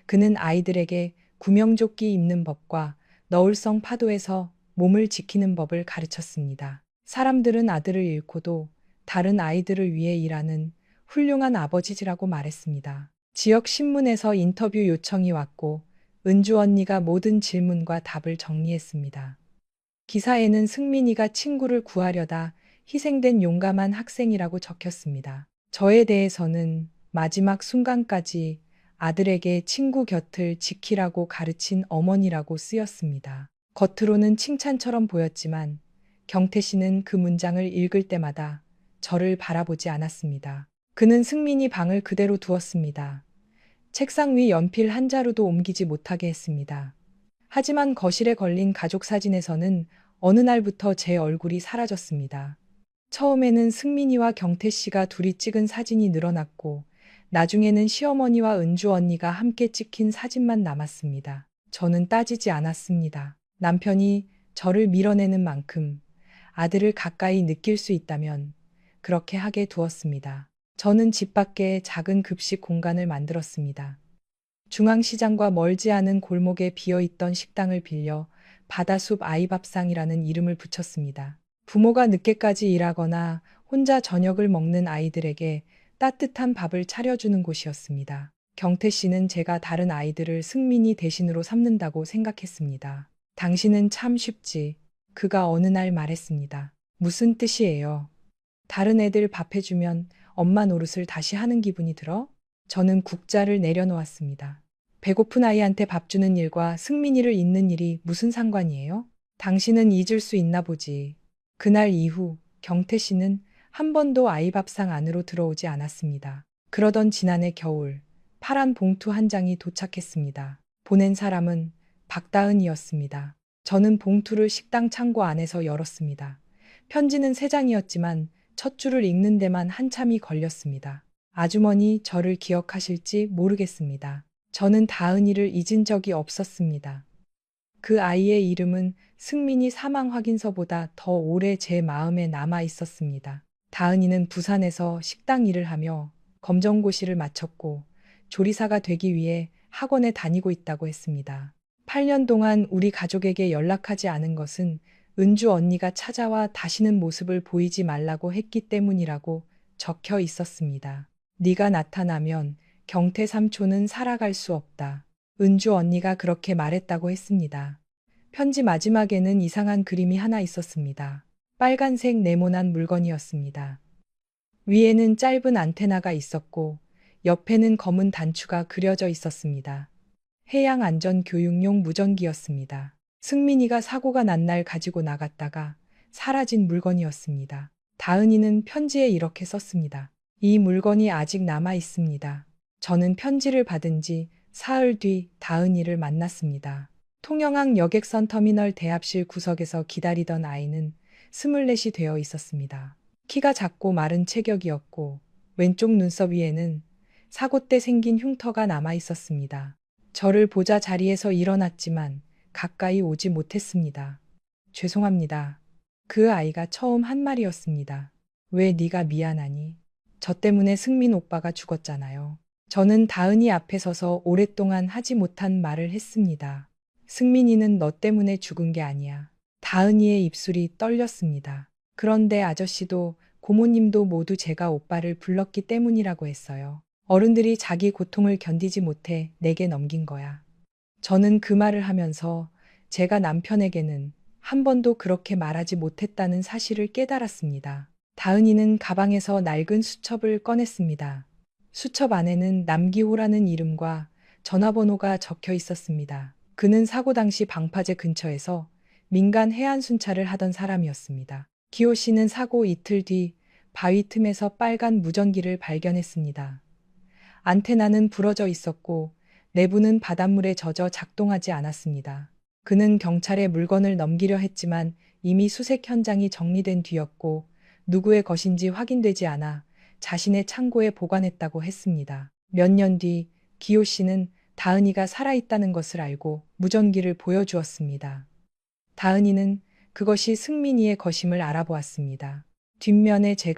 A: 그는 아이들에게 구명조끼 입는 법과 너울성 파도에서 몸을 지키는 법을 가르쳤습니다. 사람들은 아들을 잃고도 다른 아이들을 위해 일하는 훌륭한 아버지라고 말했습니다. 지역 신문에서 인터뷰 요청이 왔고 은주 언니가 모든 질문과 답을 정리했습니다. 기사에는 승민이가 친구를 구하려다 희생된 용감한 학생이라고 적혔습니다. 저에 대해서는 마지막 순간까지 아들에게 친구 곁을 지키라고 가르친 어머니라고 쓰였습니다. 겉으로는 칭찬처럼 보였지만 경태 씨는 그 문장을 읽을 때마다 저를 바라보지 않았습니다. 그는 승민이 방을 그대로 두었습니다. 책상 위 연필 한 자루도 옮기지 못하게 했습니다. 하지만 거실에 걸린 가족 사진에서는 어느 날부터 제 얼굴이 사라졌습니다. 처음에는 승민이와 경태 씨가 둘이 찍은 사진이 늘어났고 나중에는 시어머니와 은주 언니가 함께 찍힌 사진만 남았습니다. 저는 따지지 않았습니다. 남편이 저를 밀어내는 만큼 아들을 가까이 느낄 수 있다면 그렇게 하게 두었습니다. 저는 집 밖에 작은 급식 공간을 만들었습니다. 중앙시장과 멀지 않은 골목에 비어있던 식당을 빌려 바다숲 아이밥상이라는 이름을 붙였습니다. 부모가 늦게까지 일하거나 혼자 저녁을 먹는 아이들에게 따뜻한 밥을 차려주는 곳이었습니다. 경태 씨는 제가 다른 아이들을 승민이 대신으로 삼는다고 생각했습니다. 당신은 참 쉽지. 그가 어느 날 말했습니다. 무슨 뜻이에요? 다른 애들 밥 해주면 엄마 노릇을 다시 하는 기분이 들어? 저는 국자를 내려놓았습니다. 배고픈 아이한테 밥 주는 일과 승민이를 잊는 일이 무슨 상관이에요? 당신은 잊을 수 있나 보지. 그날 이후 경태 씨는 한 번도 아이밥상 안으로 들어오지 않았습니다. 그러던 지난해 겨울 파란 봉투 한 장이 도착했습니다. 보낸 사람은 박다은이었습니다. 저는 봉투를 식당 창고 안에서 열었습니다. 편지는 3장이었지만 첫 줄을 읽는 데만 한참이 걸렸습니다. 아주머니 저를 기억하실지 모르겠습니다. 저는 다은이를 잊은 적이 없었습니다. 그 아이의 이름은 승민이 사망 확인서보다 더 오래 제 마음에 남아 있었습니다. 다은이는 부산에서 식당 일을 하며 검정고시를 마쳤고 조리사가 되기 위해 학원에 다니고 있다고 했습니다. 8년 동안 우리 가족에게 연락하지 않은 것은 은주 언니가 찾아와 다시는 모습을 보이지 말라고 했기 때문이라고 적혀 있었습니다. 네가 나타나면 경태 삼촌은 살아갈 수 없다. 은주 언니가 그렇게 말했다고 했습니다. 편지 마지막에는 이상한 그림이 하나 있었습니다. 빨간색 네모난 물건이었습니다. 위에는 짧은 안테나가 있었고 옆에는 검은 단추가 그려져 있었습니다. 해양안전교육용 무전기였습니다. 승민이가 사고가 난 날 가지고 나갔다가 사라진 물건이었습니다. 다은이는 편지에 이렇게 썼습니다. 이 물건이 아직 남아 있습니다. 저는 편지를 받은 지 사흘 뒤 다은이를 만났습니다. 통영항 여객선 터미널 대합실 구석에서 기다리던 아이는 24이 되어 있었습니다. 키가 작고 마른 체격이었고 왼쪽 눈썹 위에는 사고 때 생긴 흉터가 남아 있었습니다. 저를 보자 자리에서 일어났지만 가까이 오지 못했습니다. 죄송합니다. 그 아이가 처음 한 말이었습니다. 왜 네가 미안하니? 저 때문에 승민 오빠가 죽었잖아요. 저는 다은이 앞에 서서 오랫동안 하지 못한 말을 했습니다. 승민이는 너 때문에 죽은 게 아니야. 다은이의 입술이 떨렸습니다. 그런데 아저씨도 고모님도 모두 제가 오빠를 불렀기 때문이라고 했어요. 어른들이 자기 고통을 견디지 못해 내게 넘긴 거야. 저는 그 말을 하면서 제가 남편에게는 한 번도 그렇게 말하지 못했다는 사실을 깨달았습니다. 다은이는 가방에서 낡은 수첩을 꺼냈습니다. 수첩 안에는 남기호라는 이름과 전화번호가 적혀 있었습니다. 그는 사고 당시 방파제 근처에서 민간 해안 순찰을 하던 사람이었습니다. 기호 씨는 사고 이틀 뒤 바위 틈에서 빨간 무전기를 발견했습니다. 안테나는 부러져 있었고 내부는 바닷물에 젖어 작동하지 않았습니다. 그는 경찰에 물건을 넘기려 했지만 이미 수색 현장이 정리된 뒤였고 누구의 것인지 확인되지 않아 자신의 창고에 보관했다고 했습니다. 몇 년 뒤 기호 씨는 다은이가 살아있다는 것을 알고 무전기를 보여주었습니다. 다은이는 그것이 승민이의 것임을 알아보았습니다. 뒷면에 제가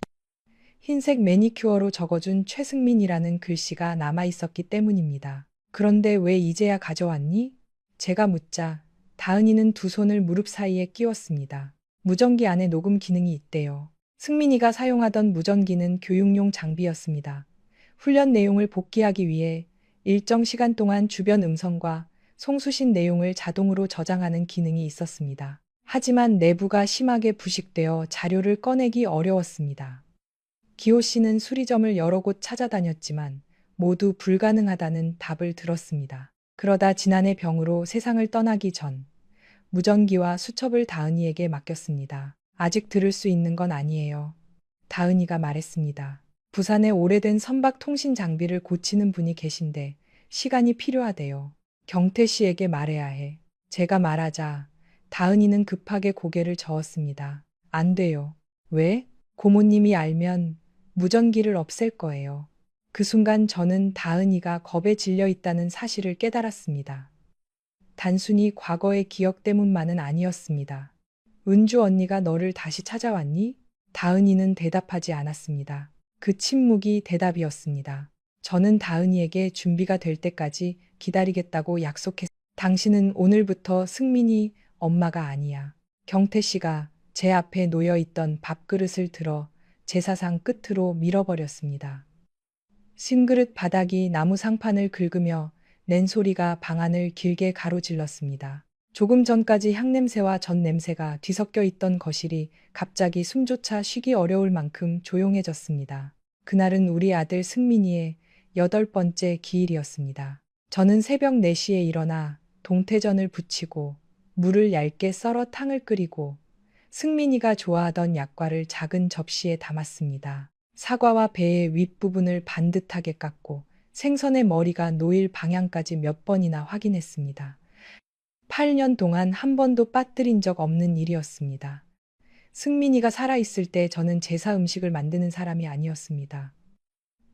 A: 흰색 매니큐어로 적어준 최승민이라는 글씨가 남아 있었기 때문입니다. 그런데 왜 이제야 가져왔니? 제가 묻자 다은이는 두 손을 무릎 사이에 끼웠습니다. 무전기 안에 녹음 기능이 있대요. 승민이가 사용하던 무전기는 교육용 장비였습니다. 훈련 내용을 복기하기 위해 일정 시간 동안 주변 음성과 송수신 내용을 자동으로 저장하는 기능이 있었습니다. 하지만 내부가 심하게 부식되어 자료를 꺼내기 어려웠습니다. 기호 씨는 수리점을 여러 곳 찾아다녔지만 모두 불가능하다는 답을 들었습니다. 그러다 지난해 병으로 세상을 떠나기 전 무전기와 수첩을 다은이에게 맡겼습니다. 아직 들을 수 있는 건 아니에요. 다은이가 말했습니다. 부산에 오래된 선박 통신 장비를 고치는 분이 계신데 시간이 필요하대요. 경태 씨에게 말해야 해. 제가 말하자 다은이는 급하게 고개를 저었습니다. 안 돼요. 왜? 고모님이 알면 무전기를 없앨 거예요. 그 순간 저는 다은이가 겁에 질려 있다는 사실을 깨달았습니다. 단순히 과거의 기억 때문만은 아니었습니다. 은주 언니가 너를 다시 찾아왔니? 다은이는 대답하지 않았습니다. 그 침묵이 대답이었습니다. 저는 다은이에게 준비가 될 때까지 기다리겠다고 약속했습니다. 당신은 오늘부터 승민이 엄마가 아니야. 경태 씨가 제 앞에 놓여 있던 밥그릇을 들어 제사상 끝으로 밀어버렸습니다. 싱그릇 바닥이 나무 상판을 긁으며 낸 소리가 방 안을 길게 가로질렀습니다. 조금 전까지 향냄새와 젖냄새가 뒤섞여 있던 거실이 갑자기 숨조차 쉬기 어려울 만큼 조용해졌습니다. 그날은 우리 아들 승민이의 8번째 기일이었습니다. 저는 새벽 4시에 일어나 동태전을 부치고 물을 얇게 썰어 탕을 끓이고 승민이가 좋아하던 약과를 작은 접시에 담았습니다. 사과와 배의 윗부분을 반듯하게 깎고 생선의 머리가 놓일 방향까지 몇 번이나 확인했습니다. 8년 동안 한 번도 빠뜨린 적 없는 일이었습니다. 승민이가 살아있을 때 저는 제사 음식을 만드는 사람이 아니었습니다.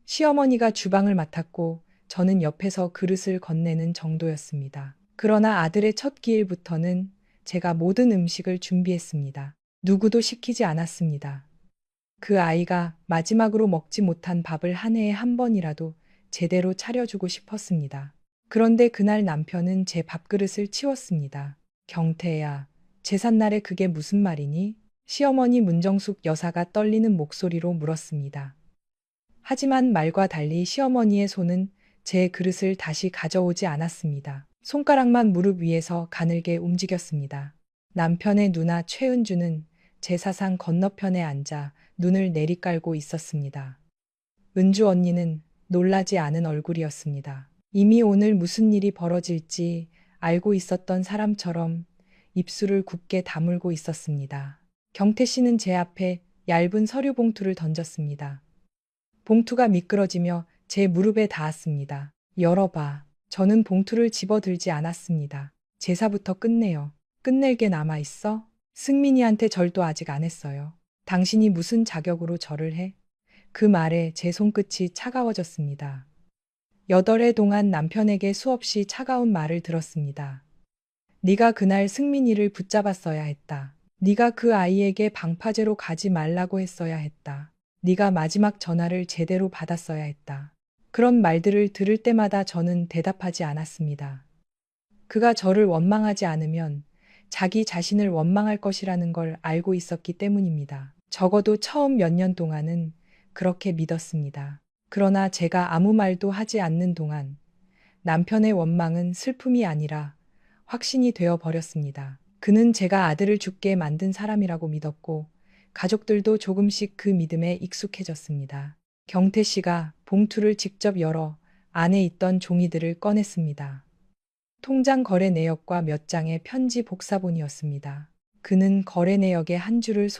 A: 시어머니가 주방을 맡았고 저는 옆에서 그릇을 건네는 정도였습니다. 그러나 아들의 첫 기일부터는 제가 모든 음식을 준비했습니다. 누구도 시키지 않았습니다. 그 아이가 마지막으로 먹지 못한 밥을 한 해에 한 번이라도 제대로 차려주고 싶었습니다. 그런데 그날 남편은 제 밥그릇을 치웠습니다. 경태야, 제삿날에 그게 무슨 말이니? 시어머니 문정숙 여사가 떨리는 목소리로 물었습니다. 하지만 말과 달리 시어머니의 손은 제 그릇을 다시 가져오지 않았습니다. 손가락만 무릎 위에서 가늘게 움직였습니다. 남편의 누나 최은주는 제사상 건너편에 앉아 눈을 내리깔고 있었습니다. 은주 언니는 놀라지 않은 얼굴이었습니다. 이미 오늘 무슨 일이 벌어질지 알고 있었던 사람처럼 입술을 굳게 다물고 있었습니다. 경태 씨는 제 앞에 얇은 서류 봉투를 던졌습니다. 봉투가 미끄러지며 제 무릎에 닿았습니다. 열어봐. 저는 봉투를 집어들지 않았습니다. 제사부터 끝내요. 끝낼 게 남아있어? 승민이한테 절도 아직 안 했어요. 당신이 무슨 자격으로 절을 해? 그 말에 제 손끝이 차가워졌습니다. 8해 동안 남편에게 수없이 차가운 말을 들었습니다. 네가 그날 승민이를 붙잡았어야 했다. 네가 그 아이에게 방파제로 가지 말라고 했어야 했다. 네가 마지막 전화를 제대로 받았어야 했다. 그런 말들을 들을 때마다 저는 대답하지 않았습니다. 그가 저를 원망하지 않으면 자기 자신을 원망할 것이라는 걸 알고 있었기 때문입니다. 적어도 처음 몇 년 동안은 그렇게 믿었습니다. 그러나 제가 아무 말도 하지 않는 동안 남편의 원망은 슬픔이 아니라 확신이 되어 버렸습니다. 그는 제가 아들을 죽게 만든 사람이라고 믿었고 가족들도 조금씩 그 믿음에 익숙해졌습니다. 경태 씨가 봉투를 직접 열어 안에 있던 종이들을 꺼냈습니다. 통장 거래 내역과 몇 장의 편지 복사본이었습니다. 그는 거래 내역의 한 줄을